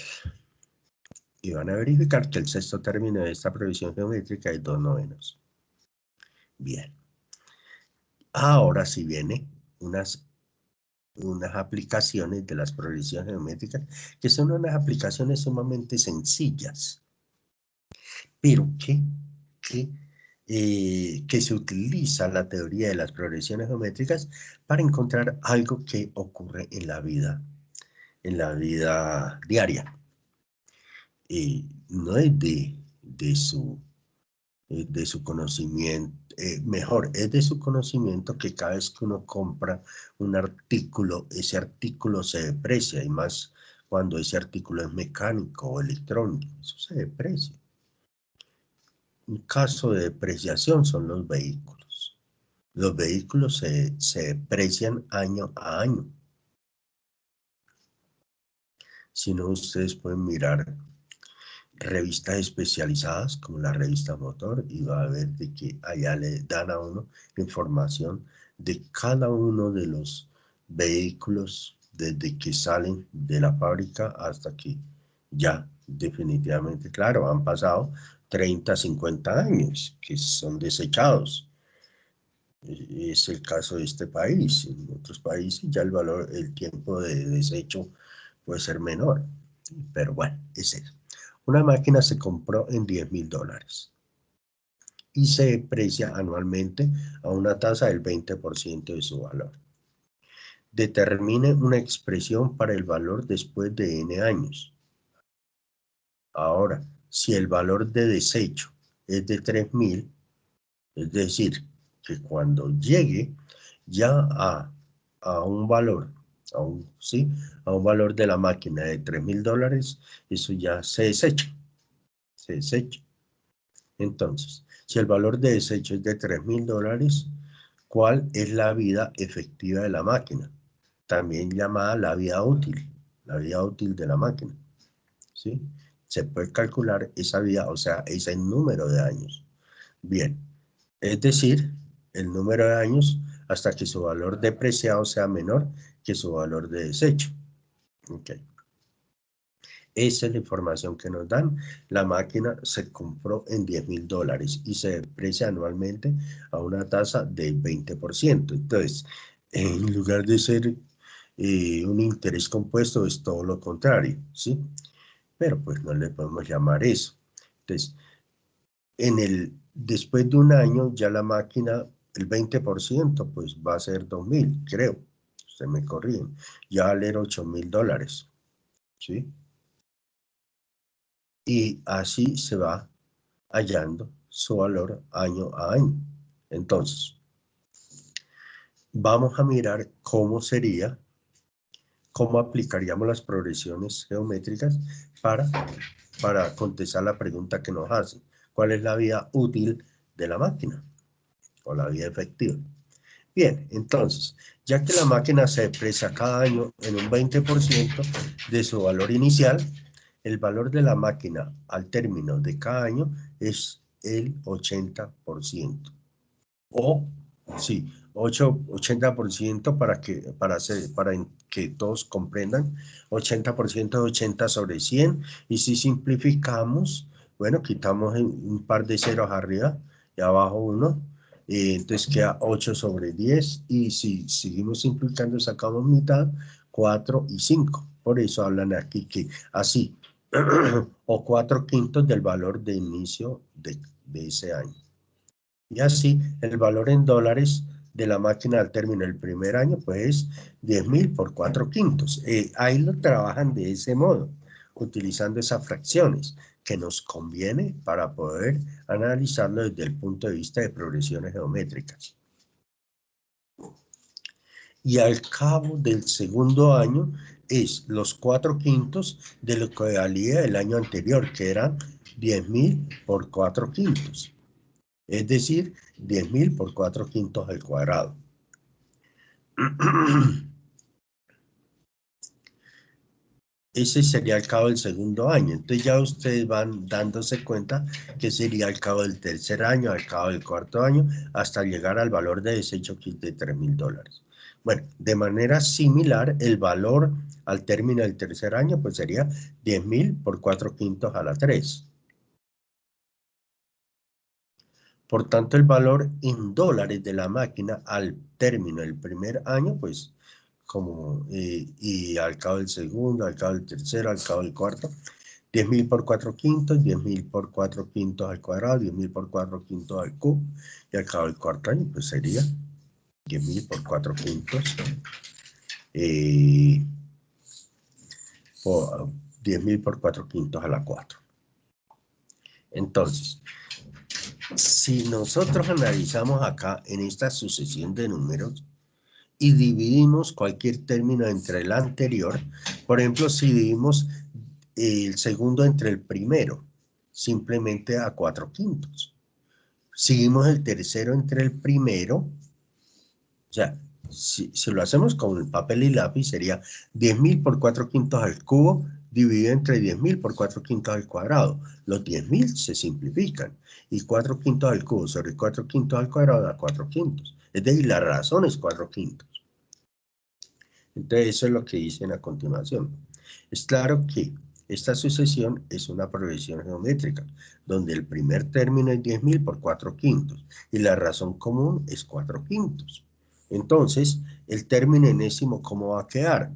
Y van a verificar que el sexto término de esta progresión geométrica es 2 novenos. Bien. Ahora sí viene unas aplicaciones de las progresiones geométricas, que son unas aplicaciones sumamente sencillas, pero que se utiliza la teoría de las progresiones geométricas para encontrar algo que ocurre en la vida diaria. No es de su conocimiento, mejor, es de su conocimiento que cada vez que uno compra un artículo, ese artículo se deprecia, y más cuando ese artículo es mecánico o electrónico, eso se deprecia. Un caso de depreciación son los vehículos. Los vehículos se deprecian año a año. Si no, ustedes pueden mirar revistas especializadas como la revista Motor, y va a ver de que allá le dan a uno información de cada uno de los vehículos desde que salen de la fábrica hasta que ya definitivamente, claro, han pasado 30, 50 años que son desechados. Es el caso de este país. En otros países ya el tiempo de desecho puede ser menor, pero bueno, es eso. Una máquina se compró en $10,000 y se deprecia anualmente a una tasa del 20% de su valor. Determine una expresión para el valor después de n años. Ahora, si el valor de desecho es de 3,000, es decir, que cuando llegue ya a un valor, a un valor de la máquina de $3,000, eso ya se desecha. Se desecha. Entonces, si el valor de desecho es de $3,000, ¿cuál es la vida efectiva de la máquina? También llamada la vida útil de la máquina, ¿sí? Se puede calcular esa vida, o sea, ese número de años. Bien, es decir, el número de años hasta que su valor depreciado sea menor que su valor de desecho. Okay. Esa es la información que nos dan. La máquina se compró en $10,000 y se deprecia anualmente a una tasa del 20%. Entonces, En lugar de ser un interés compuesto, es todo lo contrario, ¿sí? Pero pues no le podemos llamar eso. Entonces, después de un año, ya la máquina, el 20%, pues va a ser 2.000, creo. Se me corrigen. Ya va a valer $8.000, ¿sí? Y así se va hallando su valor año a año. Entonces, vamos a mirar cómo aplicaríamos las progresiones geométricas para contestar la pregunta que nos hacen. ¿Cuál es la vida útil de la máquina? O la vida efectiva. Bien, entonces, ya que la máquina se deprecia cada año en un 20% de su valor inicial, el valor de la máquina al término de cada año es el 80%. O, sí, 80% para que todos comprendan, 80% de 80 sobre 100, y si simplificamos, bueno, quitamos un par de ceros arriba y abajo uno, entonces queda 8 sobre 10, y si seguimos simplificando sacamos mitad, 4 y 5. Por eso hablan aquí que así, o 4/5 del valor de inicio de ese año. Y así, el valor en dólares de la máquina al término del primer año, pues 10.000 por 4/5. Ahí lo trabajan de ese modo, utilizando esas fracciones, que nos conviene para poder analizarlo desde el punto de vista de progresiones geométricas. Y al cabo del segundo año es los 4/5 de lo que valía el año anterior, que eran 10.000 por 4/5. Es decir, 10.000 por 4/5 al cuadrado. Ese sería al cabo del segundo año. Entonces ya ustedes van dándose cuenta que sería al cabo del tercer año, al cabo del cuarto año, hasta llegar al valor de desecho kit de $3.000. Bueno, de manera similar, el valor al término del tercer año, pues sería 10.000 por 4/5 a la 3. Por tanto, el valor en dólares de la máquina al término del primer año, pues, y al cabo del segundo, al cabo del tercero, al cabo del cuarto, 10.000 por 4/5, 10.000 por 4/5 al cuadrado, 10.000 por 4/5 al cubo, y al cabo del cuarto año, pues sería 10.000 por 4/5, 10.000 por 4/5 a la 4. Entonces, si nosotros analizamos acá en esta sucesión de números y dividimos cualquier término entre el anterior, por ejemplo, si dividimos el segundo entre el primero, simplemente a 4/5. Seguimos el tercero entre el primero, o sea, si lo hacemos con el papel y lápiz, sería 10.000 por 4/5 al cubo, dividido entre 10.000 por 4/5 al cuadrado. Los 10.000 se simplifican, y 4/5 al cubo sobre 4/5 al cuadrado da 4/5. Es decir, la razón es 4/5. Entonces, eso es lo que dicen a continuación. Es claro que esta sucesión es una progresión geométrica, donde el primer término es 10.000 por 4/5, y la razón común es 4/5. Entonces, el término enésimo, ¿cómo va a quedar?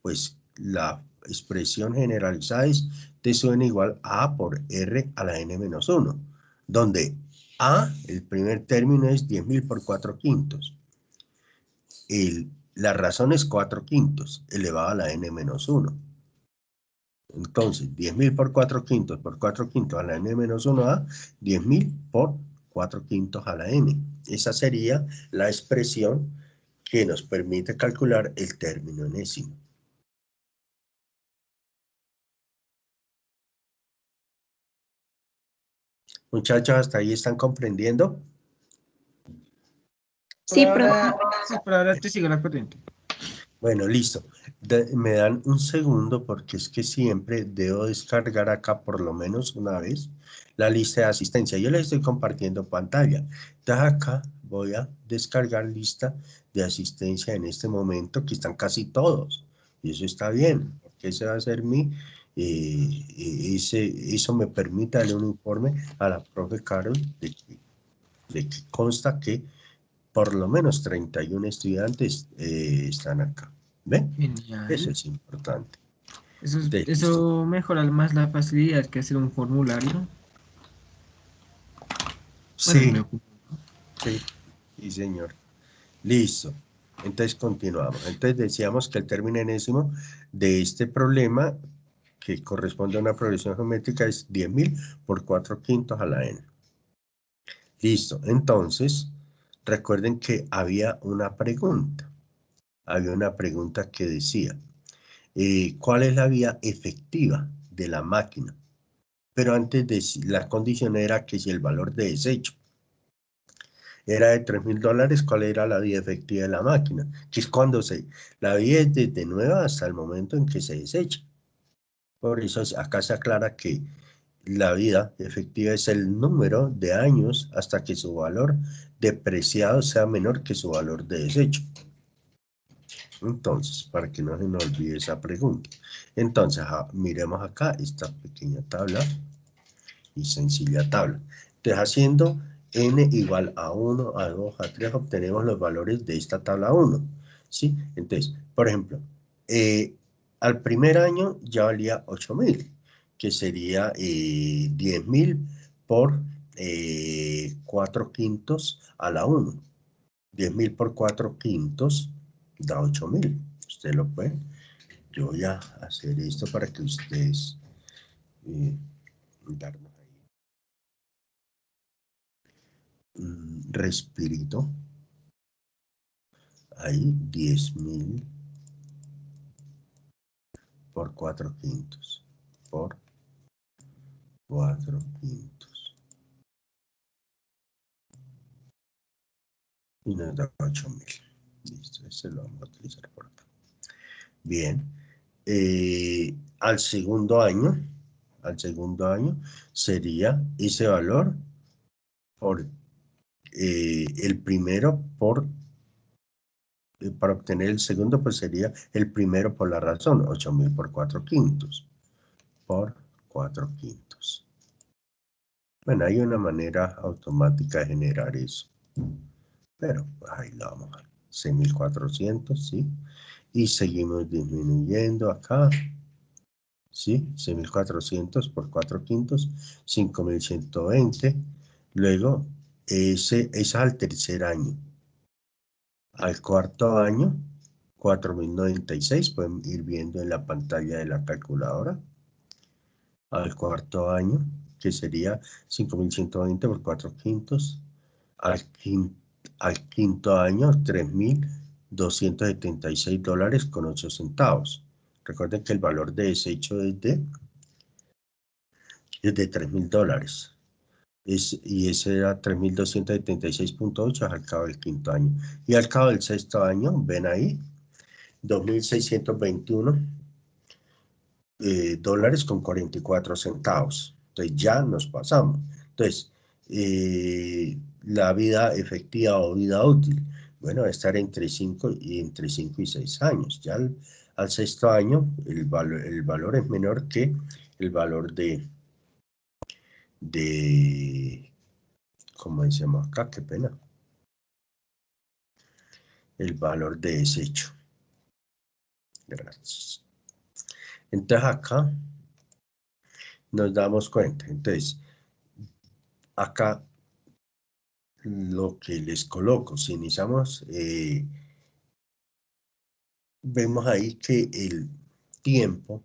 Pues la expresión generalizada es T sub n igual a A por R a la n-1, donde A, el primer término, es 10.000 por 4/5. La razón es 4/5 elevado a la n-1. Entonces, 10.000 por 4/5 por 4/5 a la n-1 da 10.000 por 4/5 a la n. Esa sería la expresión que nos permite calcular el término enésimo. Muchachos, ¿hasta ahí están comprendiendo? Sí, por ahora te sigo la corriente. Bueno, listo. Me dan un segundo, porque es que siempre debo descargar acá por lo menos una vez la lista de asistencia. Yo les estoy compartiendo pantalla. Entonces acá voy a descargar lista de asistencia en este momento, que están casi todos. Y eso está bien, porque ese va a ser eso me permite darle un informe a la profe Carol de que consta que por lo menos 31 estudiantes están acá. ¿Ven? Genial. Eso es importante. Eso mejora más la facilidad que hacer un formulario. Sí, Bueno, sí, señor. Listo. Entonces continuamos. Entonces decíamos que el término enésimo de este problema, que corresponde a una progresión geométrica, es 10.000 por 4/5 a la n. Listo. Entonces, recuerden que había una pregunta. Había una pregunta que decía, ¿cuál es la vía efectiva de la máquina? Pero antes de la condición era que si el valor de desecho era de $3.000, ¿cuál era la vía efectiva de la máquina? Que es cuando la vía es desde nueva hasta el momento en que se desecha. Por eso acá se aclara que la vida efectiva es el número de años hasta que su valor depreciado sea menor que su valor de desecho. Entonces, para que no se nos olvide esa pregunta. Entonces, miremos acá esta pequeña tabla y sencilla tabla. Entonces, haciendo n igual a 1, a 2, a 3, obtenemos los valores de esta tabla 1. ¿Sí? Entonces, por ejemplo, al primer año ya valía 8.000, que sería 10.000 por 4/5 a la 1. 10.000 por 4/5 da 8.000. Usted lo puede. Yo voy a hacer esto para que ustedes darnos ahí respirito. Ahí 10.000 por 4/5 por 4/5 y nos da 8.000. Listo, ese lo vamos a utilizar por acá. Bien. Al segundo año sería ese valor por el primero por, para obtener el segundo, pues sería el primero por la razón, 8.000 por 4/5 por 4/5. Bueno, hay una manera automática de generar eso, pero ahí lo vamos a ver. 6.400, ¿sí? Y seguimos disminuyendo acá, ¿sí? 6.400 por 4/5, 5.120. Luego, ese es al tercer año. Al cuarto año, 4.096, pueden ir viendo en la pantalla de la calculadora. Al cuarto año, que sería 5.120 por 4/5. Al quinto año, $3.276.08. Recuerden que el valor de desecho es de $3.000. Y ese era 3.276.8 al cabo del quinto año. Y al cabo del sexto año, ven ahí, 2.621 dólares con 44 centavos. Entonces ya nos pasamos. Entonces, la vida efectiva o vida útil, bueno, va a estar entre 5 y 6 años. Ya al sexto año el valor es menor que el valor de ¿cómo decimos acá? Qué pena. El valor de desecho. Gracias. Entonces acá nos damos cuenta. Entonces, acá lo que les coloco, si iniciamos, vemos ahí que el tiempo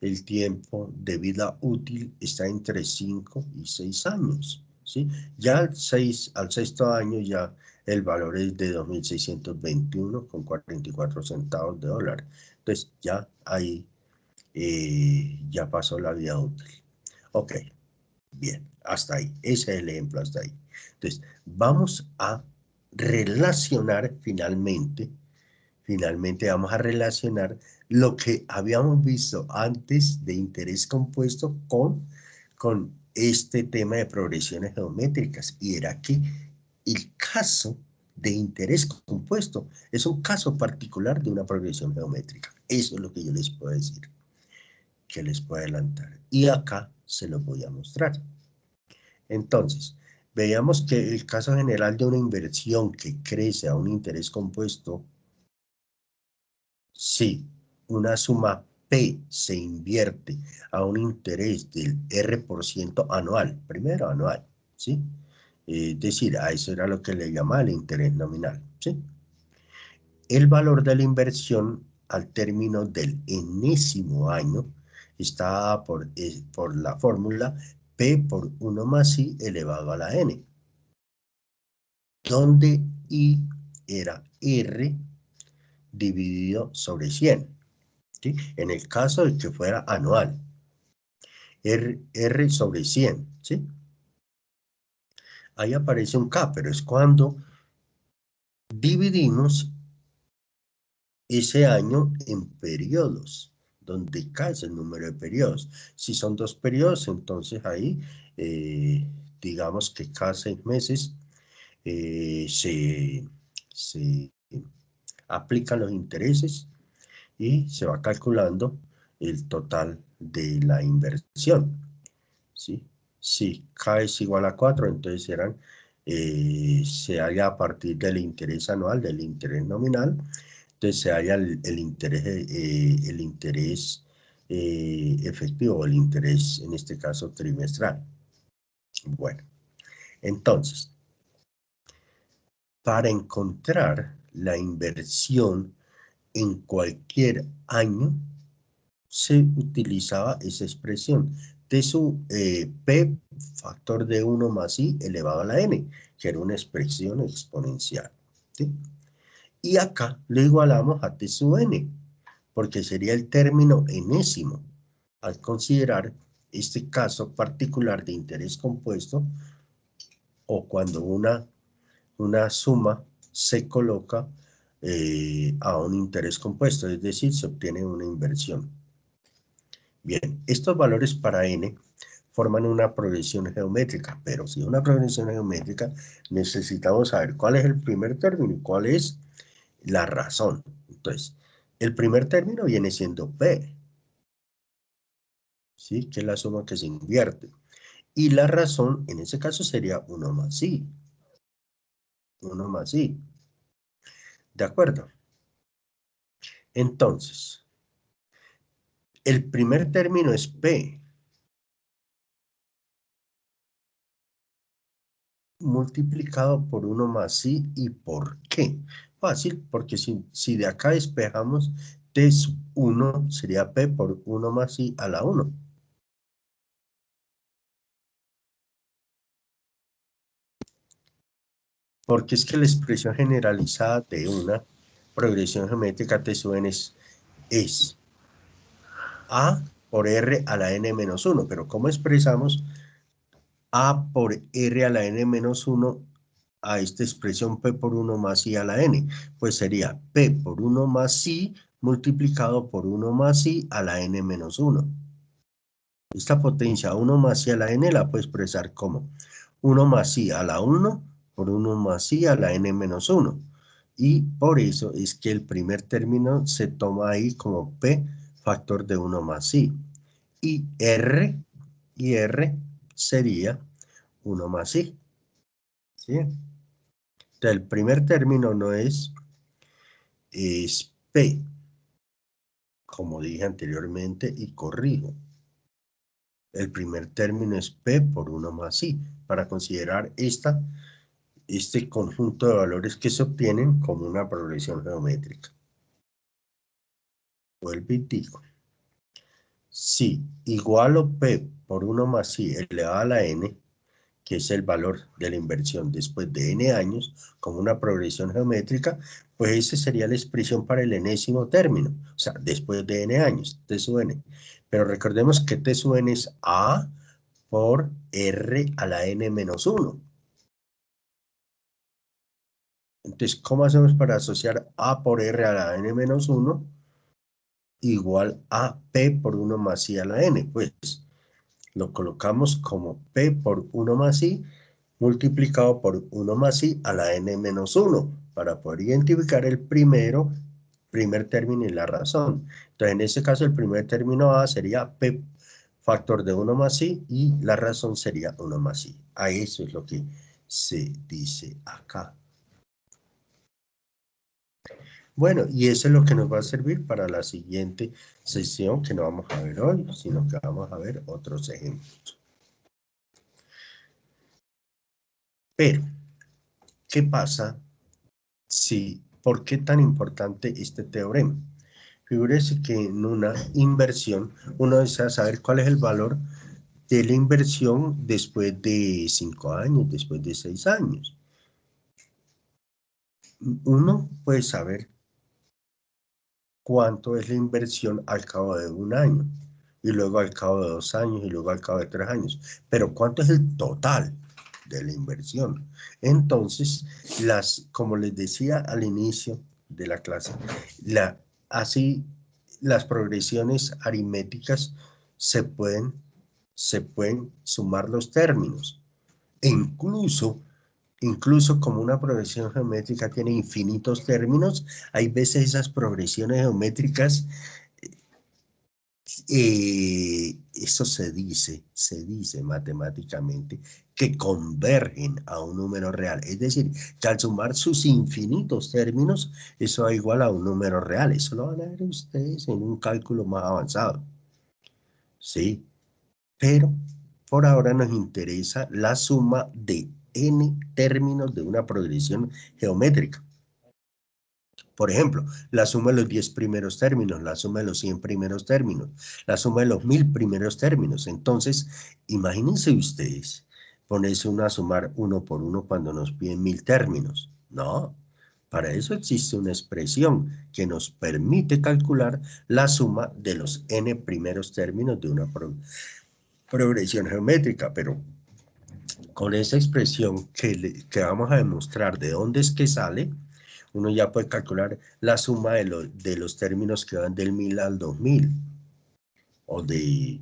de vida útil está entre 5 y 6 años, ¿sí? Ya al sexto año ya el valor es de 2.621 con 44 centavos de dólar. Entonces ya ahí ya pasó la vida útil. Ok, bien, hasta ahí. Ese es el ejemplo hasta ahí. Entonces, vamos a relacionar finalmente vamos a relacionar lo que habíamos visto antes de interés compuesto con este tema de progresiones geométricas. Y era que el caso de interés compuesto es un caso particular de una progresión geométrica. Eso es lo que yo les puedo decir, que les puedo adelantar. Y acá se lo voy a mostrar. Entonces, veíamos que el caso general de una inversión que crece a un interés compuesto, si una suma P se invierte a un interés del R% anual, primero anual, ¿sí? Es decir, a eso era lo que le llamaba el interés nominal, ¿sí? El valor de la inversión al término del enésimo año está por la fórmula P por 1 más I elevado a la N, donde I era R dividido sobre 100, ¿sí? En el caso de que fuera anual, R sobre 100, ¿sí? Ahí aparece un K, pero es cuando dividimos ese año en periodos, donde K es el número de periodos. Si son 2 periodos, entonces ahí, digamos que cada 6 meses se aplican los intereses y se va calculando el total de la inversión, ¿sí? Si K es igual a 4, entonces se halla a partir del interés anual, del interés nominal, entonces se halla el interés efectivo, el interés, en este caso, trimestral. Bueno, entonces, para encontrar la inversión en cualquier año, se utilizaba esa expresión de su P factor de 1 más I elevado a la N, que era una expresión exponencial, ¿sí? Y acá lo igualamos a T sub N, porque sería el término enésimo, al considerar este caso particular de interés compuesto, o cuando una suma se coloca a un interés compuesto, es decir, se obtiene una inversión. Bien, estos valores para n forman una progresión geométrica, pero si es una progresión geométrica, necesitamos saber cuál es el primer término y cuál es la razón. Entonces, el primer término viene siendo P, ¿sí? Que es la suma que se invierte. Y la razón, en ese caso, sería 1 más I. 1 más I. ¿De acuerdo? Entonces, el primer término es P multiplicado por 1 más I. ¿Y por qué? Fácil, porque si de acá despejamos T sub 1 sería P por 1 más I a la 1. Porque es que la expresión generalizada de una progresión geométrica T sub n es A por R a la N menos 1. Pero ¿cómo expresamos A por R a la N menos 1 a esta expresión P por 1 más I a la N? Pues sería P por 1 más I multiplicado por 1 más I a la N menos 1. Esta potencia 1 más I a la N la puedo expresar como 1 más I a la 1 por 1 más I a la N menos 1. Y por eso es que el primer término se toma ahí como P factor de 1 más I. Y R sería 1 más I. ¿Sí? Entonces el primer término no es P, como dije anteriormente, y corrijo. El primer término es P por 1 más I, para considerar este conjunto de valores que se obtienen como una progresión geométrica. Vuelvo y digo, si igualo P por 1 más I elevado a la N, que es el valor de la inversión después de N años, como una progresión geométrica, pues esa sería la expresión para el enésimo término, o sea, después de N años, T sub N. Pero recordemos que T sub N es A por R a la N menos 1. Entonces, ¿cómo hacemos para asociar A por R a la N menos 1 igual a P por 1 más I a la N? Pues lo colocamos como P por 1 más I multiplicado por 1 más I a la N menos 1 para poder identificar el primer término y la razón. Entonces, en este caso, el primer término A sería P factor de 1 más I y la razón sería 1 más I. A eso es lo que se dice acá. Bueno, y eso es lo que nos va a servir para la siguiente sesión, que no vamos a ver hoy, sino que vamos a ver otros ejemplos. Pero, ¿qué pasa si, por qué tan importante este teorema? Figúrese que en una inversión uno desea saber cuál es el valor de la inversión después de 5 años, después de 6 años. Uno puede saber cuánto es la inversión al cabo de 1 año, y luego al cabo de 2 años, y luego al cabo de 3 años. Pero ¿cuánto es el total de la inversión? Entonces, como les decía al inicio de la clase, así las progresiones aritméticas se pueden sumar los términos. E incluso como una progresión geométrica tiene infinitos términos, hay veces esas progresiones geométricas, eso se dice matemáticamente, que convergen a un número real. Es decir, que al sumar sus infinitos términos, eso da igual a un número real. Eso lo van a ver ustedes en un cálculo más avanzado. Sí, pero por ahora nos interesa la suma de n términos de una progresión geométrica. Por ejemplo, la suma de los 10 primeros términos, la suma de los 100 primeros términos, la suma de los 1000 primeros términos. Entonces, imagínense ustedes ponerse uno a sumar uno por uno cuando nos piden 1000 términos. No, para eso existe una expresión que nos permite calcular la suma de los n primeros términos de una progresión geométrica, pero con esa expresión que vamos a demostrar de dónde es que sale, uno ya puede calcular la suma de los términos que van del 1000 al 2000, o del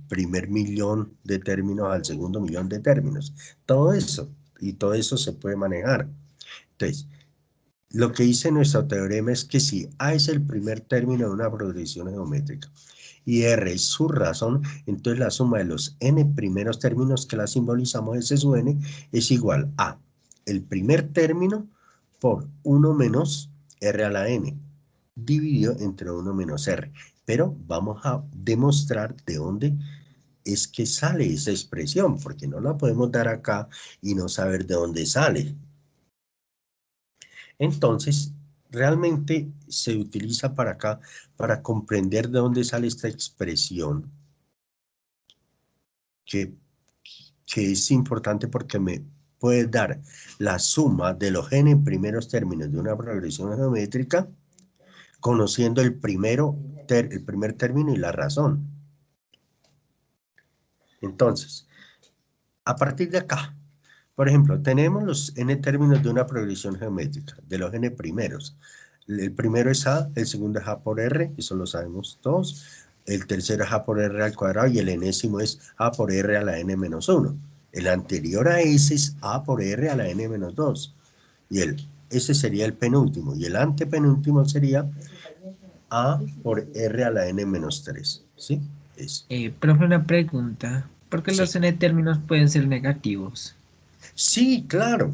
primer millón de términos al segundo millón de términos. Todo eso se puede manejar. Entonces, lo que dice nuestro teorema es que si A es el primer término de una progresión geométrica y R es su razón, entonces la suma de los n primeros términos que la simbolizamos S sub n es igual a el primer término por 1 menos R a la n, dividido entre 1 menos R. Pero vamos a demostrar de dónde es que sale esa expresión, porque no la podemos dar acá y no saber de dónde sale. Entonces, realmente se utiliza para acá, para comprender de dónde sale esta expresión, que es importante porque me puede dar la suma de los n primeros términos de una progresión geométrica, conociendo el primer término y la razón. Entonces, a partir de acá, por ejemplo, tenemos los n términos de una progresión geométrica, de los n primeros. El primero es a, el segundo es a por r, eso lo sabemos todos. El tercero es a por r al cuadrado y el enésimo es a por r a la n menos 1. El anterior a ese es a por r a la n menos 2. Y ese sería el penúltimo. Y el antepenúltimo sería a por r a la n menos 3. ¿Sí? Profe, una pregunta. ¿Por qué los n términos pueden ser negativos? Sí, claro.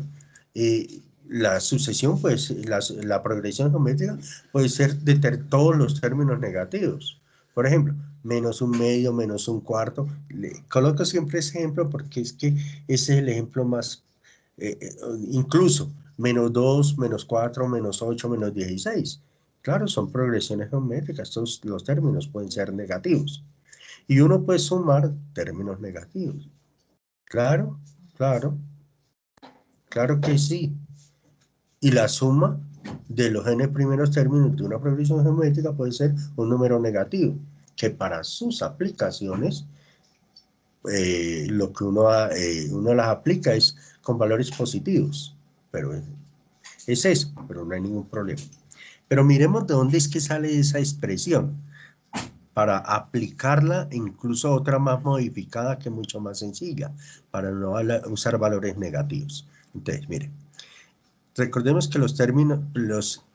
La sucesión, pues, la progresión geométrica puede ser de todos los términos negativos. Por ejemplo, menos un medio, menos un cuarto. Coloco siempre ese ejemplo porque es que ese es el ejemplo más, incluso, menos 2, menos 4, menos 8, menos 16. Claro, son progresiones geométricas, todos los términos pueden ser negativos. Y uno puede sumar términos negativos. Claro, claro. Claro que sí. Y la suma de los n primeros términos de una progresión geométrica puede ser un número negativo, que para sus aplicaciones, lo que uno las aplica es con valores positivos. Pero es eso, pero no hay ningún problema. Pero miremos de dónde es que sale esa expresión, para aplicarla incluso a otra más modificada que es mucho más sencilla, para no usar valores negativos. Entonces, miren. Recordemos que los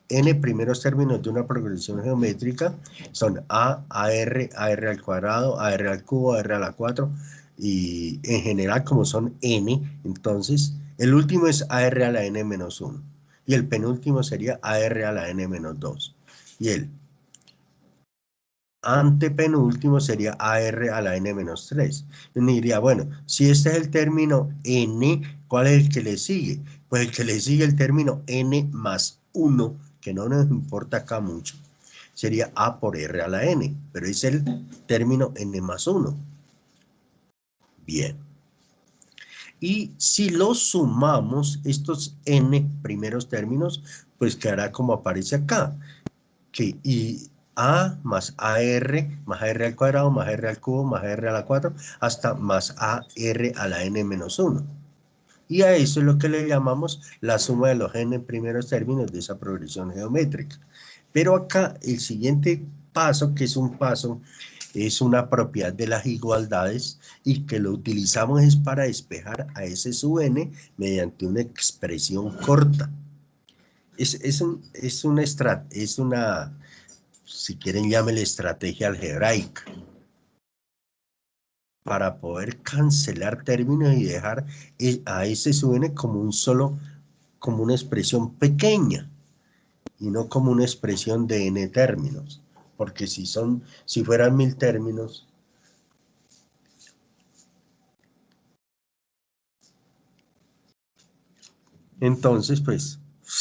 n primeros términos de una progresión geométrica son a, ar al cuadrado, ar al cubo, ar a la 4, Y en general, como son n, entonces el último es AR a la n menos 1. Y el penúltimo sería AR a la n menos 2. Y el antepenúltimo sería AR a la n menos 3. Y me diría, bueno, si este es el término n, ¿cuál es el que le sigue? Pues el que le sigue el término n más 1, que no nos importa acá mucho, sería A por R a la n, pero es el término n más 1. Bien. Y si los sumamos, estos n primeros términos, pues quedará como aparece acá. Que y A más AR al cuadrado, más R al cubo, más R a la 4, hasta más AR a la n menos 1. Y a eso es lo que le llamamos la suma de los n primeros términos de esa progresión geométrica. Pero acá el siguiente paso, que es un paso, es una propiedad de las igualdades y que lo utilizamos es para despejar a S sub n mediante una expresión corta. Es una, si quieren llámele estrategia algebraica, para poder cancelar términos y dejar a S sub n como como una expresión pequeña y no como una expresión de n términos, porque si fueran 1000 términos, entonces pues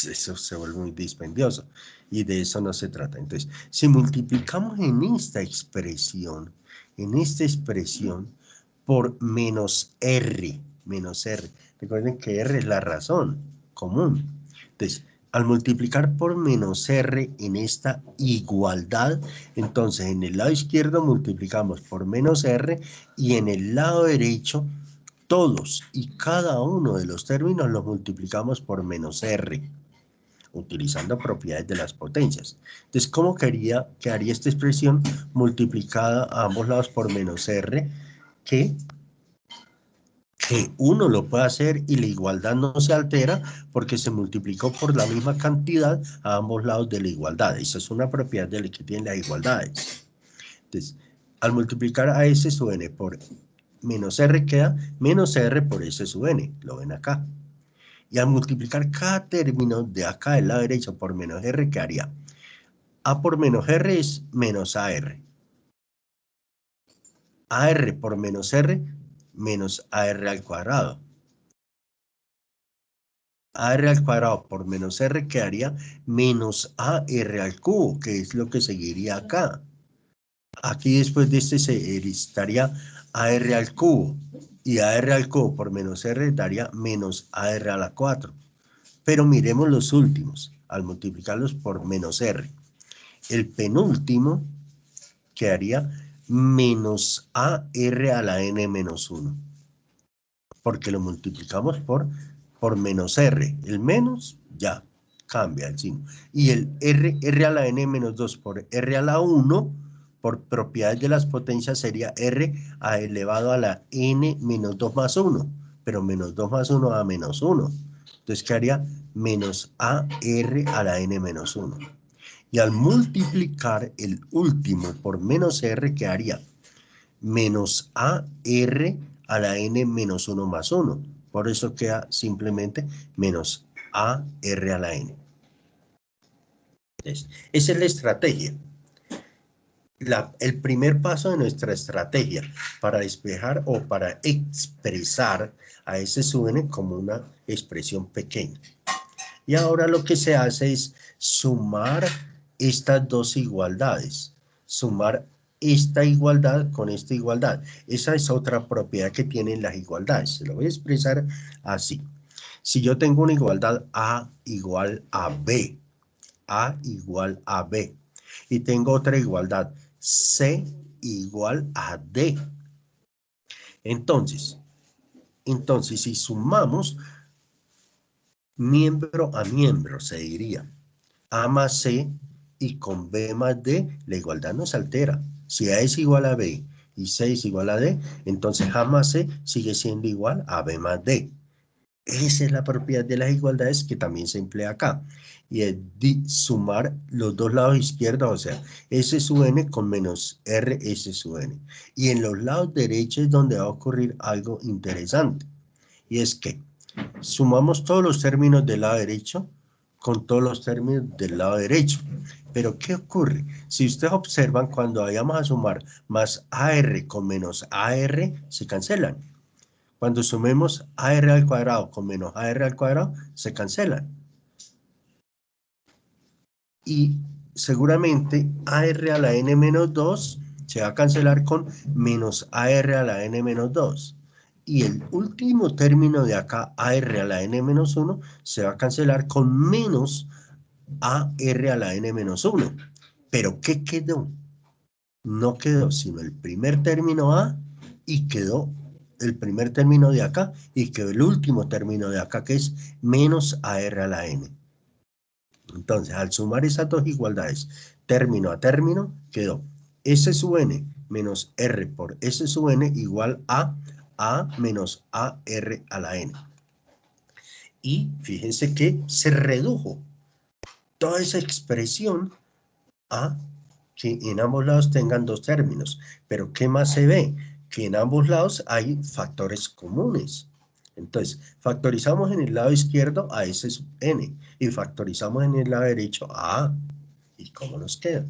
eso se vuelve muy dispendioso y de eso no se trata. Entonces, si multiplicamos en esta expresión por menos r, recuerden que r es la razón común. Entonces, al multiplicar por menos r en esta igualdad, entonces en el lado izquierdo multiplicamos por menos r y en el lado derecho todos y cada uno de los términos los multiplicamos por menos r, utilizando propiedades de las potencias. Entonces, ¿cómo quedaría esta expresión multiplicada a ambos lados por menos r? Que uno lo puede hacer y la igualdad no se altera porque se multiplicó por la misma cantidad a ambos lados de la igualdad. Esa es una propiedad de la que tienen las igualdades. Entonces, al multiplicar a S sub n por menos R queda menos R por S sub n. Lo ven acá. Y al multiplicar cada término de acá del lado derecho por menos R quedaría A por menos R es menos AR. AR por menos R menos AR al cuadrado. AR al cuadrado por menos R quedaría menos AR al cubo, que es lo que seguiría acá. Aquí después de este se estaría AR al cubo. Y AR al cubo por menos R daría menos AR a la 4. Pero miremos los últimos, al multiplicarlos por menos R. El penúltimo quedaría menos AR a la n menos 1. Porque lo multiplicamos por menos R. El menos ya cambia el signo. Y el R a la n menos 2 por R a la 1, por propiedades de las potencias, sería R elevado a la n menos 2 más 1. Pero menos 2 más 1 a menos 1. Entonces quedaría menos AR a la n menos 1. Y al multiplicar el último por menos R quedaría menos AR a la n menos 1 más 1. Por eso queda simplemente menos AR a la n. Entonces, esa es la estrategia. El primer paso de nuestra estrategia para despejar o para expresar a S sub n como una expresión pequeña. Y ahora lo que se hace es sumar estas dos igualdades. Sumar esta igualdad con esta igualdad. Esa es otra propiedad que tienen las igualdades. Se lo voy a expresar así. Si yo tengo una igualdad A igual a B, A igual a B, y tengo otra igualdad C igual a D. Entonces, si sumamos miembro a miembro, se diría A más C y con B más D, la igualdad no se altera. Si A es igual a B y C es igual a D, entonces A más C sigue siendo igual a B más D. Esa es la propiedad de las igualdades que también se emplea acá. Y es sumar los dos lados izquierdos, o sea, S sub n con menos R S sub n. Y en los lados derechos es donde va a ocurrir algo interesante. Y es que sumamos todos los términos del lado derecho con todos los términos del lado derecho. Pero ¿qué ocurre? Si ustedes observan, cuando vayamos a sumar más AR con menos AR, se cancelan. Cuando sumemos AR al cuadrado con menos AR al cuadrado, se cancelan. Y seguramente AR a la n menos 2 se va a cancelar con menos AR a la n menos 2. Y el último término de acá, AR a la n menos 1, se va a cancelar con menos AR a la n menos 1. ¿Pero qué quedó? No quedó sino el primer término A y quedó el primer término de acá y quedó el último término de acá, que es menos AR a la n. Entonces, al sumar esas dos igualdades, término a término, quedó S sub n menos R por S sub n igual a menos AR a la n. Y fíjense que se redujo toda esa expresión a que en ambos lados tengan dos términos. Pero ¿qué más se ve? Que en ambos lados hay factores comunes. Entonces, factorizamos en el lado izquierdo a S sub n y factorizamos en el lado derecho a A. ¿Y cómo nos queda?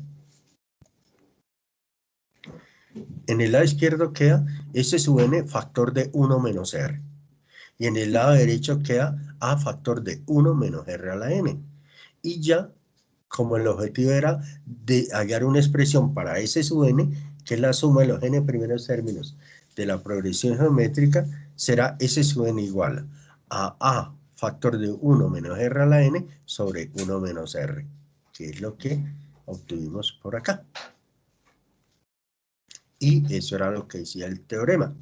En el lado izquierdo queda S sub n factor de 1 menos R. Y en el lado derecho queda A factor de 1 menos R a la n. Y ya, como el objetivo era de hallar una expresión para S sub n, que es la suma de los n primeros términos de la progresión geométrica, será S sub n igual a factor de 1 menos R a la n sobre 1 menos R, que es lo que obtuvimos por acá. Y eso era lo que decía el teorema,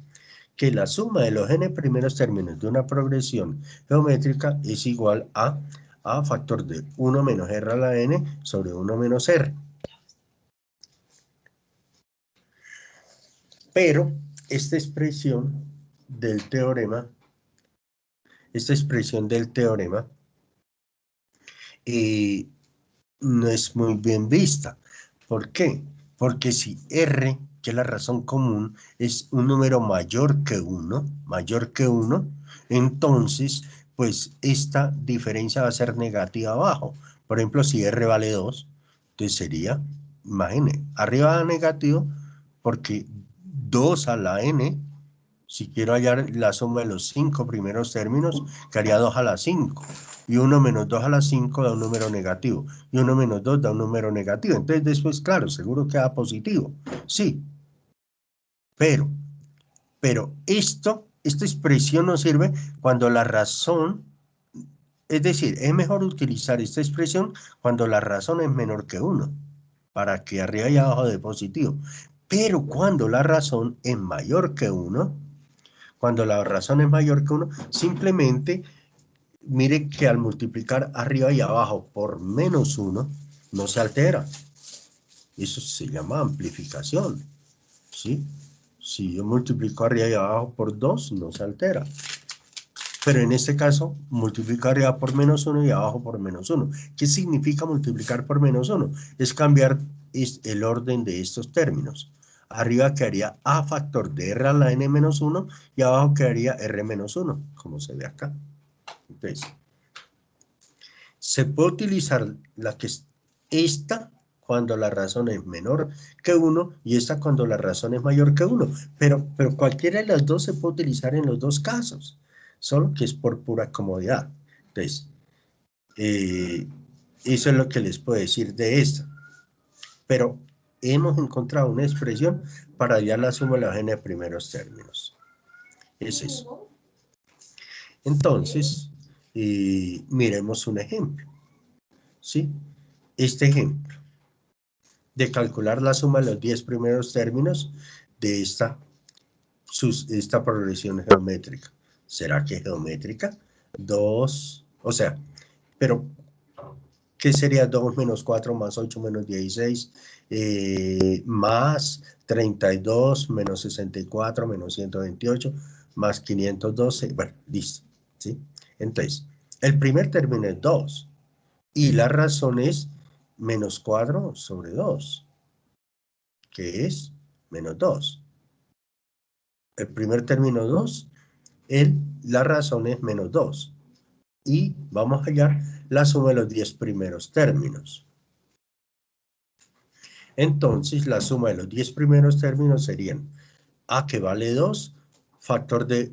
que la suma de los n primeros términos de una progresión geométrica es igual a factor de 1 menos R a la n sobre 1 menos R. Pero esta expresión del teorema, no es muy bien vista. ¿Por qué? Porque si R, que es la razón común, es un número mayor que 1, entonces, pues esta diferencia va a ser negativa abajo. Por ejemplo, si R vale 2, entonces sería, imagine, arriba da negativo porque 2 a la n, si quiero hallar la suma de los 5 primeros términos, quedaría 2 a la 5. Y 1 menos 2 a la 5 da un número negativo. Y 1 menos 2 da un número negativo. Entonces después, claro, seguro queda positivo. Sí. Pero esta expresión nos sirve cuando la razón, es decir, es mejor utilizar esta expresión cuando la razón es menor que 1, para que arriba y abajo dé positivo. Pero cuando la razón es mayor que 1, simplemente mire que al multiplicar arriba y abajo por menos 1, no se altera. Eso se llama amplificación, ¿sí? Si yo multiplico arriba y abajo por 2, no se altera. Pero en este caso, multiplico arriba por menos 1 y abajo por menos 1. ¿Qué significa multiplicar por menos 1? Es cambiar el orden de estos términos. Arriba quedaría A factor de R a la n menos 1 y abajo quedaría R menos 1, como se ve acá. Entonces, se puede utilizar la que es esta cuando la razón es menor que 1 y esta cuando la razón es mayor que 1. Pero cualquiera de las dos se puede utilizar en los dos casos, solo que es por pura comodidad. Entonces, eso es lo que les puedo decir de esta. Pero hemos encontrado una expresión para hallar la suma de los n primeros términos. Es eso. Entonces, miremos un ejemplo. ¿Sí? Este ejemplo de calcular la suma de los 10 primeros términos de esta progresión geométrica. ¿Será que geométrica? 2, o sea, pero ¿qué sería 2 menos 4 más 8 menos 16 más 32 menos 64 menos 128 más 512? Bueno, listo, ¿sí? Entonces, el primer término es 2 y la razón es menos 4 sobre 2, que es menos 2. El primer término 2, la razón es menos 2. Y vamos a hallar la suma de los 10 primeros términos. Entonces, la suma de los 10 primeros términos serían A, que vale 2, factor de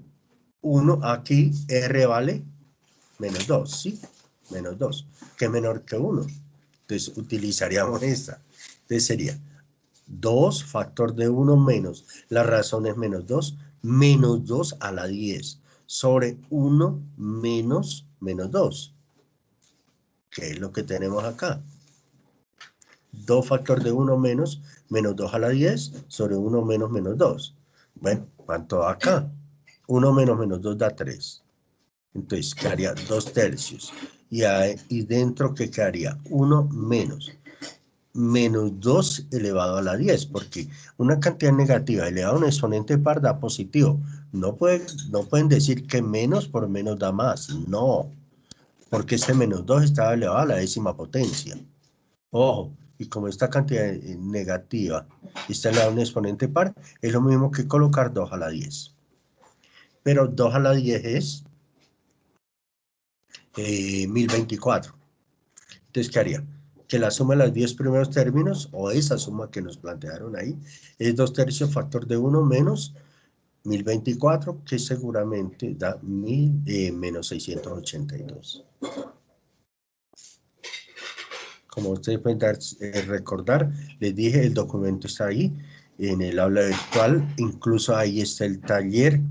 1, aquí R vale menos 2, ¿sí? Menos 2, que es menor que 1. Entonces, utilizaríamos esta. Entonces, sería 2 factor de 1 menos, la razón es menos 2 a la 10 sobre 1 menos 2, que es lo que tenemos acá. 2 factor de 1 menos 2 a la 10 sobre 1 menos 2. Bueno, ¿cuánto da acá? 1 menos 2 da 3. Entonces quedaría 2 tercios. Y dentro, ¿qué quedaría? 1 menos 2 elevado a la 10, porque una cantidad negativa elevada a un exponente par da positivo. No pueden decir que menos por menos da más. No, porque ese menos 2 estaba elevado a la décima potencia. Ojo, y como esta cantidad negativa está elevada a un exponente par, es lo mismo que colocar 2 a la 10. Pero 2 a la 10 es 1024. Entonces, ¿qué haría? Que la suma de los 10 primeros términos, o esa suma que nos plantearon ahí, es 2 tercios factor de 1 menos 1024, que seguramente da menos 682. Como ustedes pueden recordar, les dije, el documento está ahí, en el aula virtual, incluso ahí está el taller,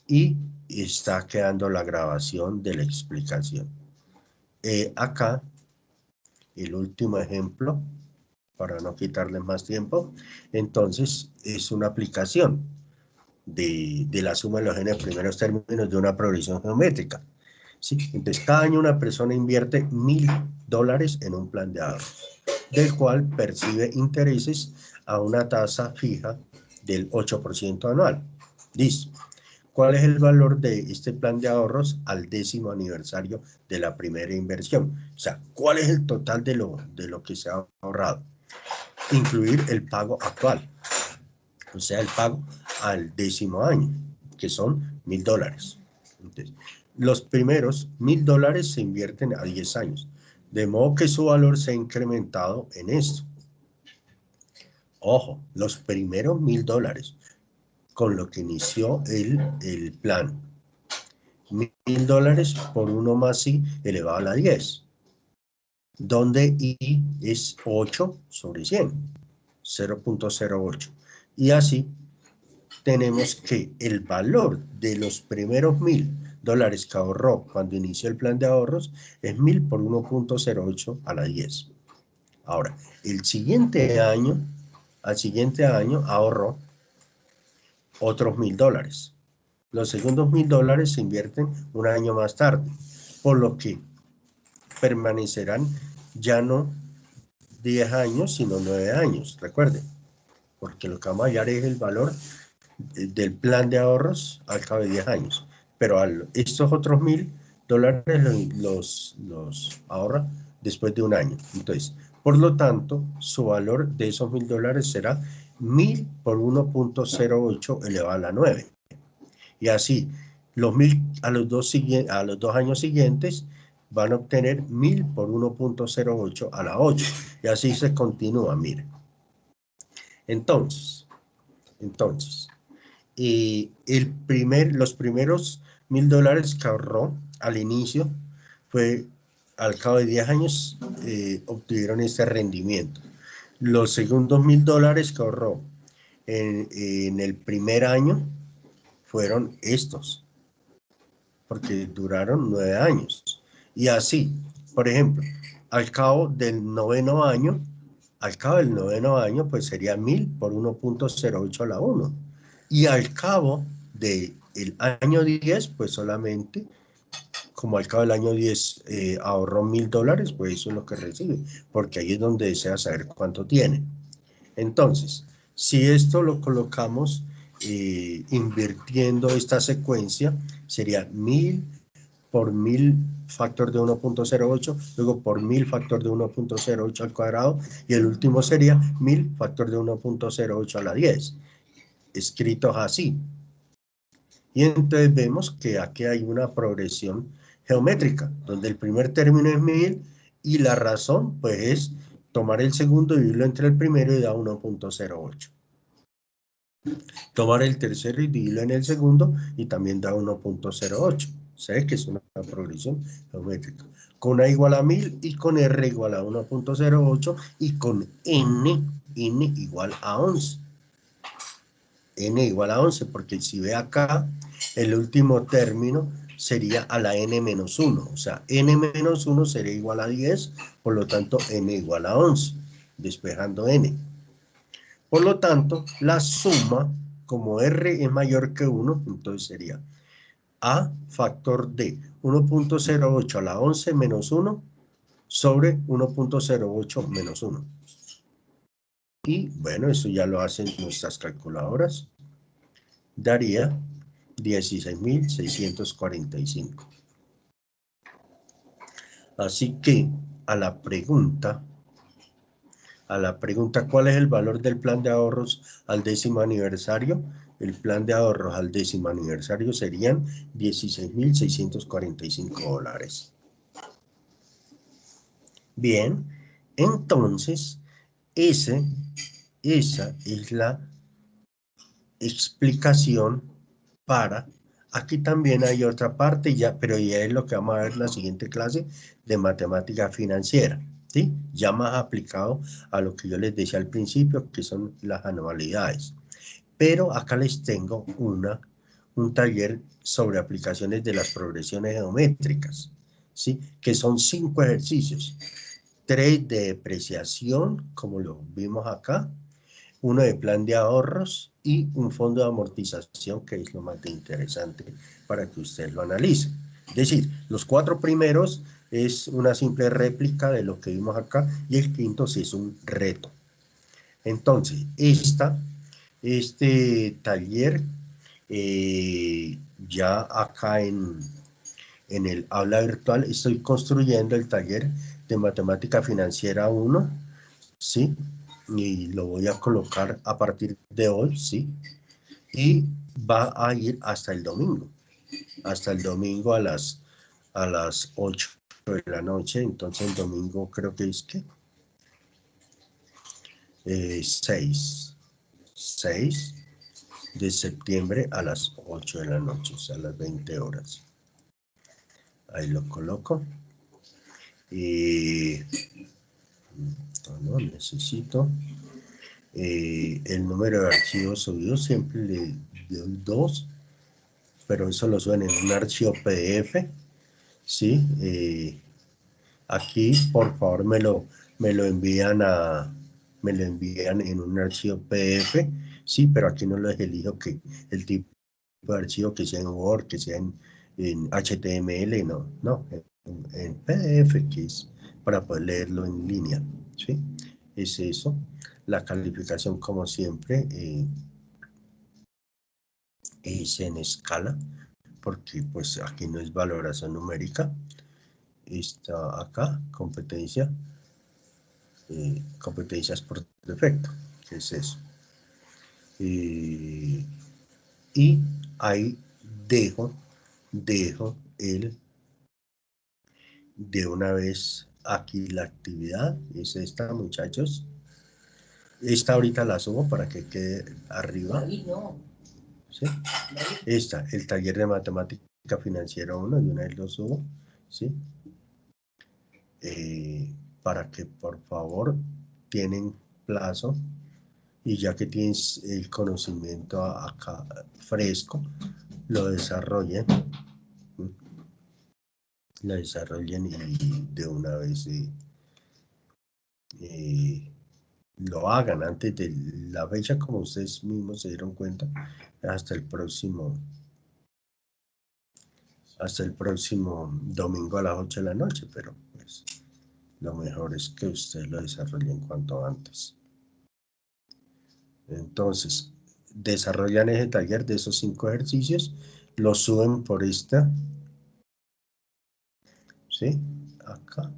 y está quedando la grabación de la explicación. Acá, el último ejemplo, para no quitarles más tiempo, entonces es una aplicación de la suma de los n primeros términos de una progresión geométrica. ¿Sí? Entonces, cada año una persona invierte $1000 en un plan de ahorros, del cual percibe intereses a una tasa fija del 8% anual. Listo. ¿Cuál es el valor de este plan de ahorros al 10º aniversario de la primera inversión? O sea, ¿cuál es el total de lo que se ha ahorrado? Incluir el pago actual, o sea, el pago al 10º año, que son $1000. Entonces, los primeros $1000 se invierten a 10 años, de modo que su valor se ha incrementado en esto. Ojo, los primeros $1000, con lo que inició el plan. $1000 por 1 más I elevado a la 10, donde I es 8 sobre 100, 0.08. Y así tenemos que el valor de los primeros $1000 que ahorró cuando inició el plan de ahorros es 1000 por 1.08 a la 10. Ahora, al siguiente año ahorró otros $1000. Los segundos $1000 se invierten un año más tarde, por lo que permanecerán ya no 10 años, sino 9 años, recuerden, porque lo que vamos a hallar es el valor del plan de ahorros al cabo de 10 años, pero estos otros $1000 los ahorra después de un año. Entonces, por lo tanto, su valor de esos $1000 será 1000 por 1.08 elevado a la 9. Y así, los 1000 a los 2 años siguientes van a obtener 1000 por 1.08 a la 8. Y así se continúa, miren. Entonces, los primeros $1000 que ahorró al inicio fue al cabo de 10 años obtuvieron este rendimiento. Los segundos $1000 que ahorró en el primer año fueron estos, porque duraron 9 años. Y así, por ejemplo, al cabo del noveno año, pues sería 1000 por 1.08 a la 1. Y al cabo del año 10, pues solamente, como al cabo del año 10 ahorró $1000, pues eso es lo que recibe, porque ahí es donde desea saber cuánto tiene. Entonces, si esto lo colocamos invirtiendo esta secuencia, sería 1000 por 1000 factor de 1.08, luego por 1000 factor de 1.08 al cuadrado, y el último sería 1000 factor de 1.08 a la 10, escritos así. Y entonces vemos que aquí hay una progresión geométrica, donde el primer término es 1000, y la razón pues es tomar el segundo y dividirlo entre el primero y da 1.08. Tomar el tercero y dividirlo en el segundo y también da 1.08. ¿Sabes que es una progresión geométrica? Con A igual a 1000 y con R igual a 1.08 y con N igual a 11. N igual a 11, porque si ve acá, el último término sería a la N menos 1. O sea, N menos 1 sería igual a 10, por lo tanto, N igual a 11, despejando N. Por lo tanto, la suma, como R es mayor que 1, entonces sería A factor de 1.08 a la 11 menos 1 sobre 1.08 menos 1. Y bueno, eso ya lo hacen nuestras calculadoras. Daría 16.645. Así que a la pregunta, ¿cuál es el valor del plan de ahorros al 10º aniversario? El plan de ahorros al 10º aniversario serían $16.645. Bien, entonces, esa es la explicación para... Aquí también hay otra parte, pero ya es lo que vamos a ver en la siguiente clase de matemática financiera, ¿sí? Ya más aplicado a lo que yo les decía al principio, que son las anualidades. Pero acá les tengo un taller sobre aplicaciones de las progresiones geométricas, ¿sí? Que son 5 ejercicios. 3 de depreciación, como lo vimos acá, uno de plan de ahorros y un fondo de amortización, que es lo más interesante para que usted lo analice. Es decir, los 4 primeros es una simple réplica de lo que vimos acá y el quinto sí es un reto. Entonces, este taller, ya acá en el aula virtual estoy construyendo el taller de matemática financiera 1, ¿sí? Y lo voy a colocar a partir de hoy, ¿sí? Y va a ir hasta el domingo a las 8 de la noche. Entonces el domingo creo que es que 6 de septiembre a las 8 de la noche, o sea, a las 20 horas. Ahí lo coloco. Y no necesito el número de archivos subidos, siempre le doy 2, pero eso lo suben en un archivo PDF, ¿sí? Aquí, por favor, me lo envían en un archivo PDF, sí, pero aquí no les elijo que el tipo de archivo, que sea en Word, que sea en HTML, no, en PDF, que es para poder leerlo en línea, ¿sí? Es eso. La calificación, como siempre, es en escala, porque pues aquí no es valoración numérica. Está acá, competencias por defecto, que es eso. Y ahí dejo de una vez aquí la actividad. Es esta, muchachos. Esta ahorita la subo para que quede arriba. ¿Sí? Esta, el taller de matemática financiera 1, de una vez lo subo, ¿sí? Para que por favor tienen plazo, y ya que tienes el conocimiento acá fresco, lo desarrollen, y de una vez lo hagan antes de la fecha, como ustedes mismos se dieron cuenta, hasta el próximo domingo a las 8 de la noche, pero pues lo mejor es que ustedes lo desarrollen cuanto antes. Entonces, desarrollan ese taller de esos 5 ejercicios, los suben por esta ¿sí? Acá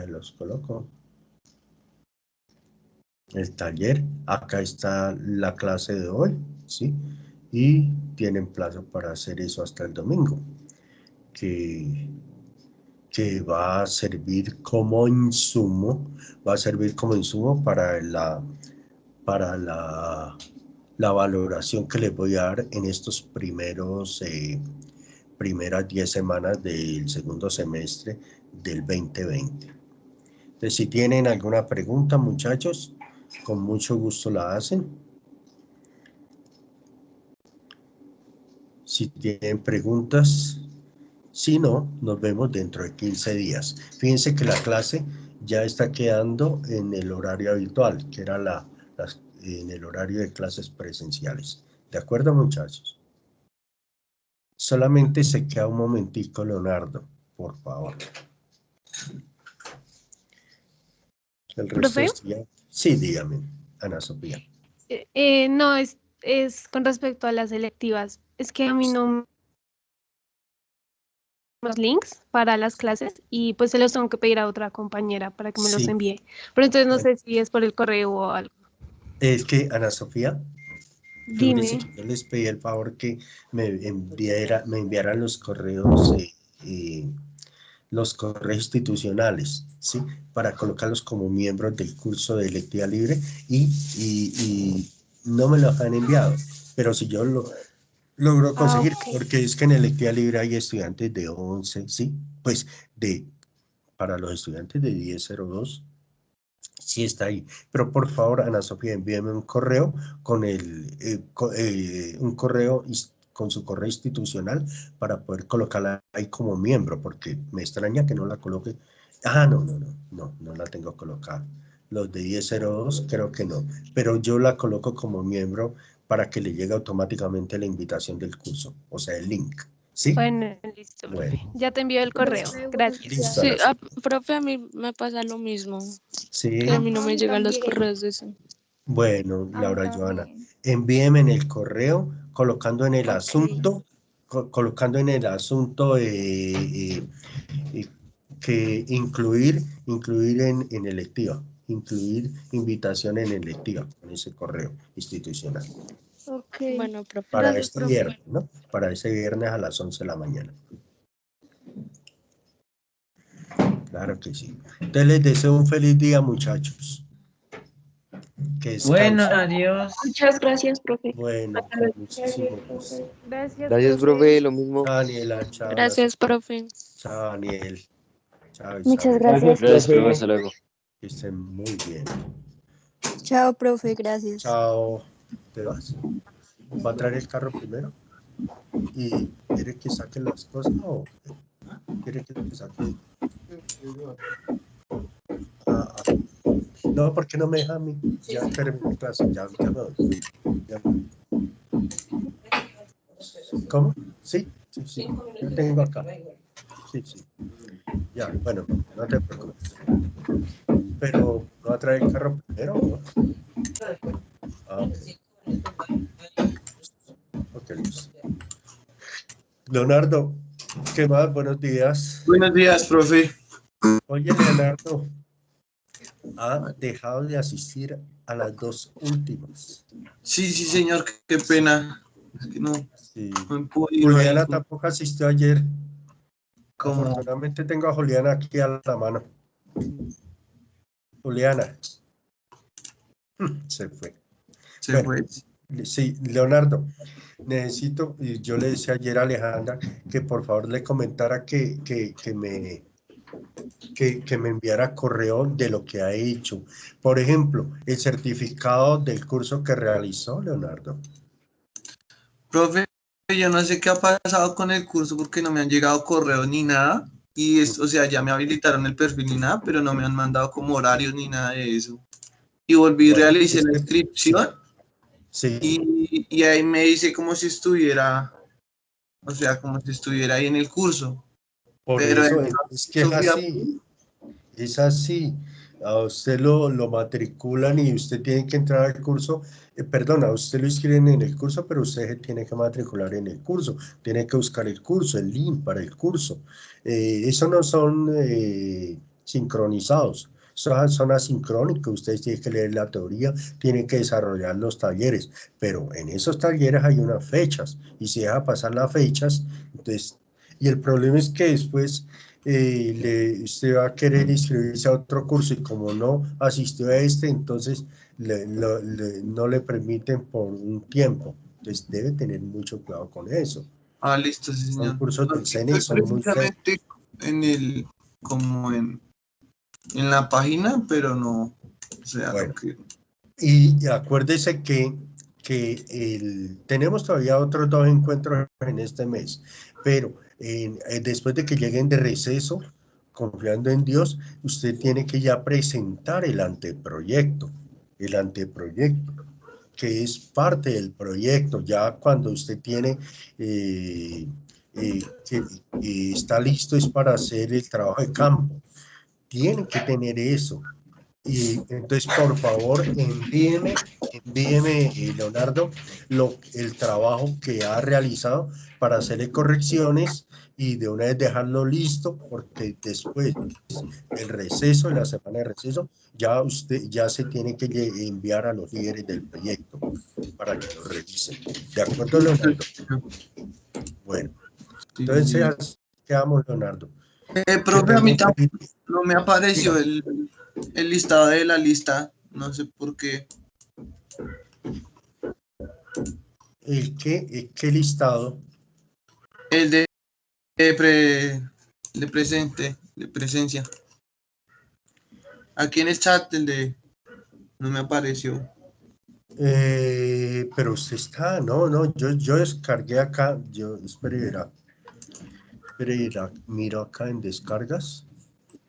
los coloco. El taller, acá está la clase de hoy, ¿sí? Y tienen plazo para hacer eso hasta el domingo, que va a servir como insumo, para la valoración que les voy a dar en estos primeras 10 semanas del segundo semestre del 2020. Entonces, si tienen alguna pregunta, muchachos, con mucho gusto la hacen. Si tienen preguntas, si no, nos vemos dentro de 15 días. Fíjense que la clase ya está quedando en el horario habitual, que era en el horario de clases presenciales. ¿De acuerdo, muchachos? Solamente se queda un momentico, Leonardo, por favor. El resto ¿Profe? sí, dígame, Ana Sofía. No, es con respecto a las selectivas. Es que a mí no los links para las clases y pues se los tengo que pedir a otra compañera para que me los Sí, envíe. Pero entonces no sé si es por el correo o algo. es que Ana Sofía, fíjense Dime. que yo les pedí el favor que me enviaran los correos institucionales, ¿sí? Para colocarlos como miembros del curso de electiva libre y no me los han enviado, pero si yo lo logro conseguir, Ok. porque es que en electiva libre hay estudiantes de 11, ¿sí? Pues para los estudiantes de 1002, sí está ahí. Pero por favor, Ana Sofía, envíeme un correo con con su correo institucional para poder colocarla ahí como miembro, porque me extraña que no la coloque. Ah, no la tengo colocada. Los de 1002 creo que no, pero yo la coloco como miembro para que le llegue automáticamente la invitación del curso, o sea, el link. ¿Sí? Bueno, listo, profe. Bueno, Ya te envío el correo. Gracias. listo, Sí, Ana Sofía. profe, a mí me pasa lo mismo, Sí. que a mí no A me mí llegan los también. correos de eso. Bueno, A mí Laura Joana, también. envíeme en el correo colocando en el Ok. asunto, que incluir en electiva, incluir invitación en electiva con ese correo institucional. Ok. Bueno, profe. Para Gracias, este profe. viernes, ¿no? Para ese viernes a las 11 de la mañana. Claro que sí. Entonces les deseo un feliz día, muchachos. Que Bueno, descansen. adiós. Muchas gracias, profe. Bueno, Hasta con luego. muchísimo gusto. Gracias, Gracias, profe. profe, lo mismo. Chao, Daniela, chao, Ana Gracias, Sofía. profe. Chao, Daniel. Chao, Muchas Isabel. gracias, Gracias, profe, profe. hasta luego. Que estén muy bien. Chao, profe, gracias. Chao. ¿Te vas? ¿Va a traer el carro primero? ¿Y quiere que saque las cosas o quiere que saque? No, ¿por qué no me deja a mí? Ya terminé clase, ya me voy. Ya. ¿Cómo? Sí. Yo tengo acá. Sí. Ya, bueno, no te preocupes. Pero, ¿no va a traer el carro primero o no? Ah, ok, listo. Leonardo, ¿qué más? Buenos días. Buenos días, profe. Oye, Leonardo, ha dejado de asistir a las dos últimas. Sí, señor, qué pena. Es que no Sí. he podido Juliana ahí. tampoco asistió ayer. Como, Afortunadamente tengo a Juliana aquí a la mano. Juliana. Se fue. se Bueno, fue. sí, Leonardo, necesito, y yo le decía ayer a Alejandra que por favor le comentara que me enviara correo de lo que ha hecho. Por ejemplo, el certificado del curso que realizó, Leonardo. Profe, yo no sé qué ha pasado con el curso porque no me han llegado correos ni nada. Y o sea, ya me habilitaron el perfil ni nada, pero no me han mandado como horarios ni nada de eso. Y volví, Bueno, realicé la inscripción sí. y ahí me dice como si estuviera, o sea, como si estuviera ahí en el curso. Por Pero eso es que Sofía, es así. A usted lo matriculan y usted tiene que entrar al curso, perdón, a usted lo inscriben en el curso, pero usted se tiene que matricular en el curso, tiene que buscar el curso, el link para el curso. Eso no son sincronizados, son asincrónicos, ustedes tienen que leer la teoría, tienen que desarrollar los talleres, pero en esos talleres hay unas fechas, y si deja pasar las fechas, entonces, y el problema es que después usted va a querer inscribirse a otro curso y como no asistió a este, entonces no le permiten por un tiempo. Entonces debe tener mucho cuidado con eso. Ah, listo, sí, Son señor. cursos del CENE, son muy feos. Precisamente en el, como en la página, pero no, o sea, Bueno. lo que... Y acuérdese que tenemos todavía otros 2 encuentros en este mes, pero después de que lleguen de receso, confiando en Dios, usted tiene que ya presentar el anteproyecto, que es parte del proyecto, ya cuando usted tiene, que está listo es para hacer el trabajo de campo, tiene que tener eso. Y entonces, por favor, envíeme, Leonardo, el trabajo que ha realizado para hacerle correcciones y de una vez dejarlo listo, porque después del receso, de la semana de receso, ya se tiene que enviar a los líderes del proyecto para que lo revisen. ¿De acuerdo, Leonardo? Bueno, entonces así quedamos, Leonardo. Profe, a mí tampoco no me apareció el listado de la lista, no sé por qué. ¿Qué listado? El de presencia. Aquí en el chat, no me apareció. Pero usted está, no, yo descargué acá, espere, miro acá en descargas,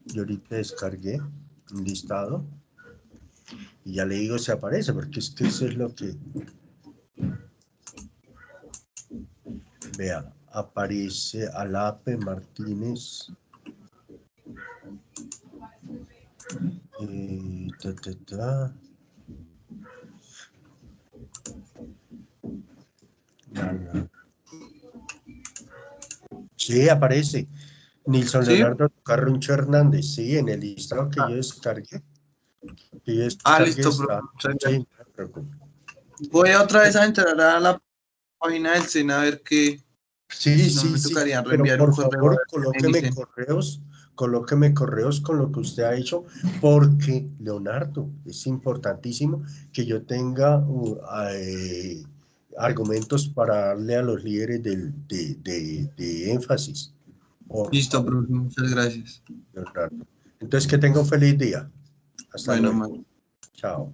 yo ahorita descargué un listado y ya le digo si aparece, porque es que eso es lo que, vea, aparece Alape Martínez, Sí, aparece. Nilson ¿Sí? Leonardo Carruncho Hernández, sí, en el listado que yo descargué. Listo, está. Sí, no me preocupe. Voy otra vez a entrar a la página del SENA a ver qué. Sí, no me tocaría pero reenviar por un correo. favor, colóqueme correos con lo que usted ha hecho, porque, Leonardo, es importantísimo que yo tenga argumentos para darle a los líderes de énfasis. Listo, profe, muchas gracias. Leonardo. Entonces, que tenga un feliz día. Hasta Bueno, luego. man. Chao.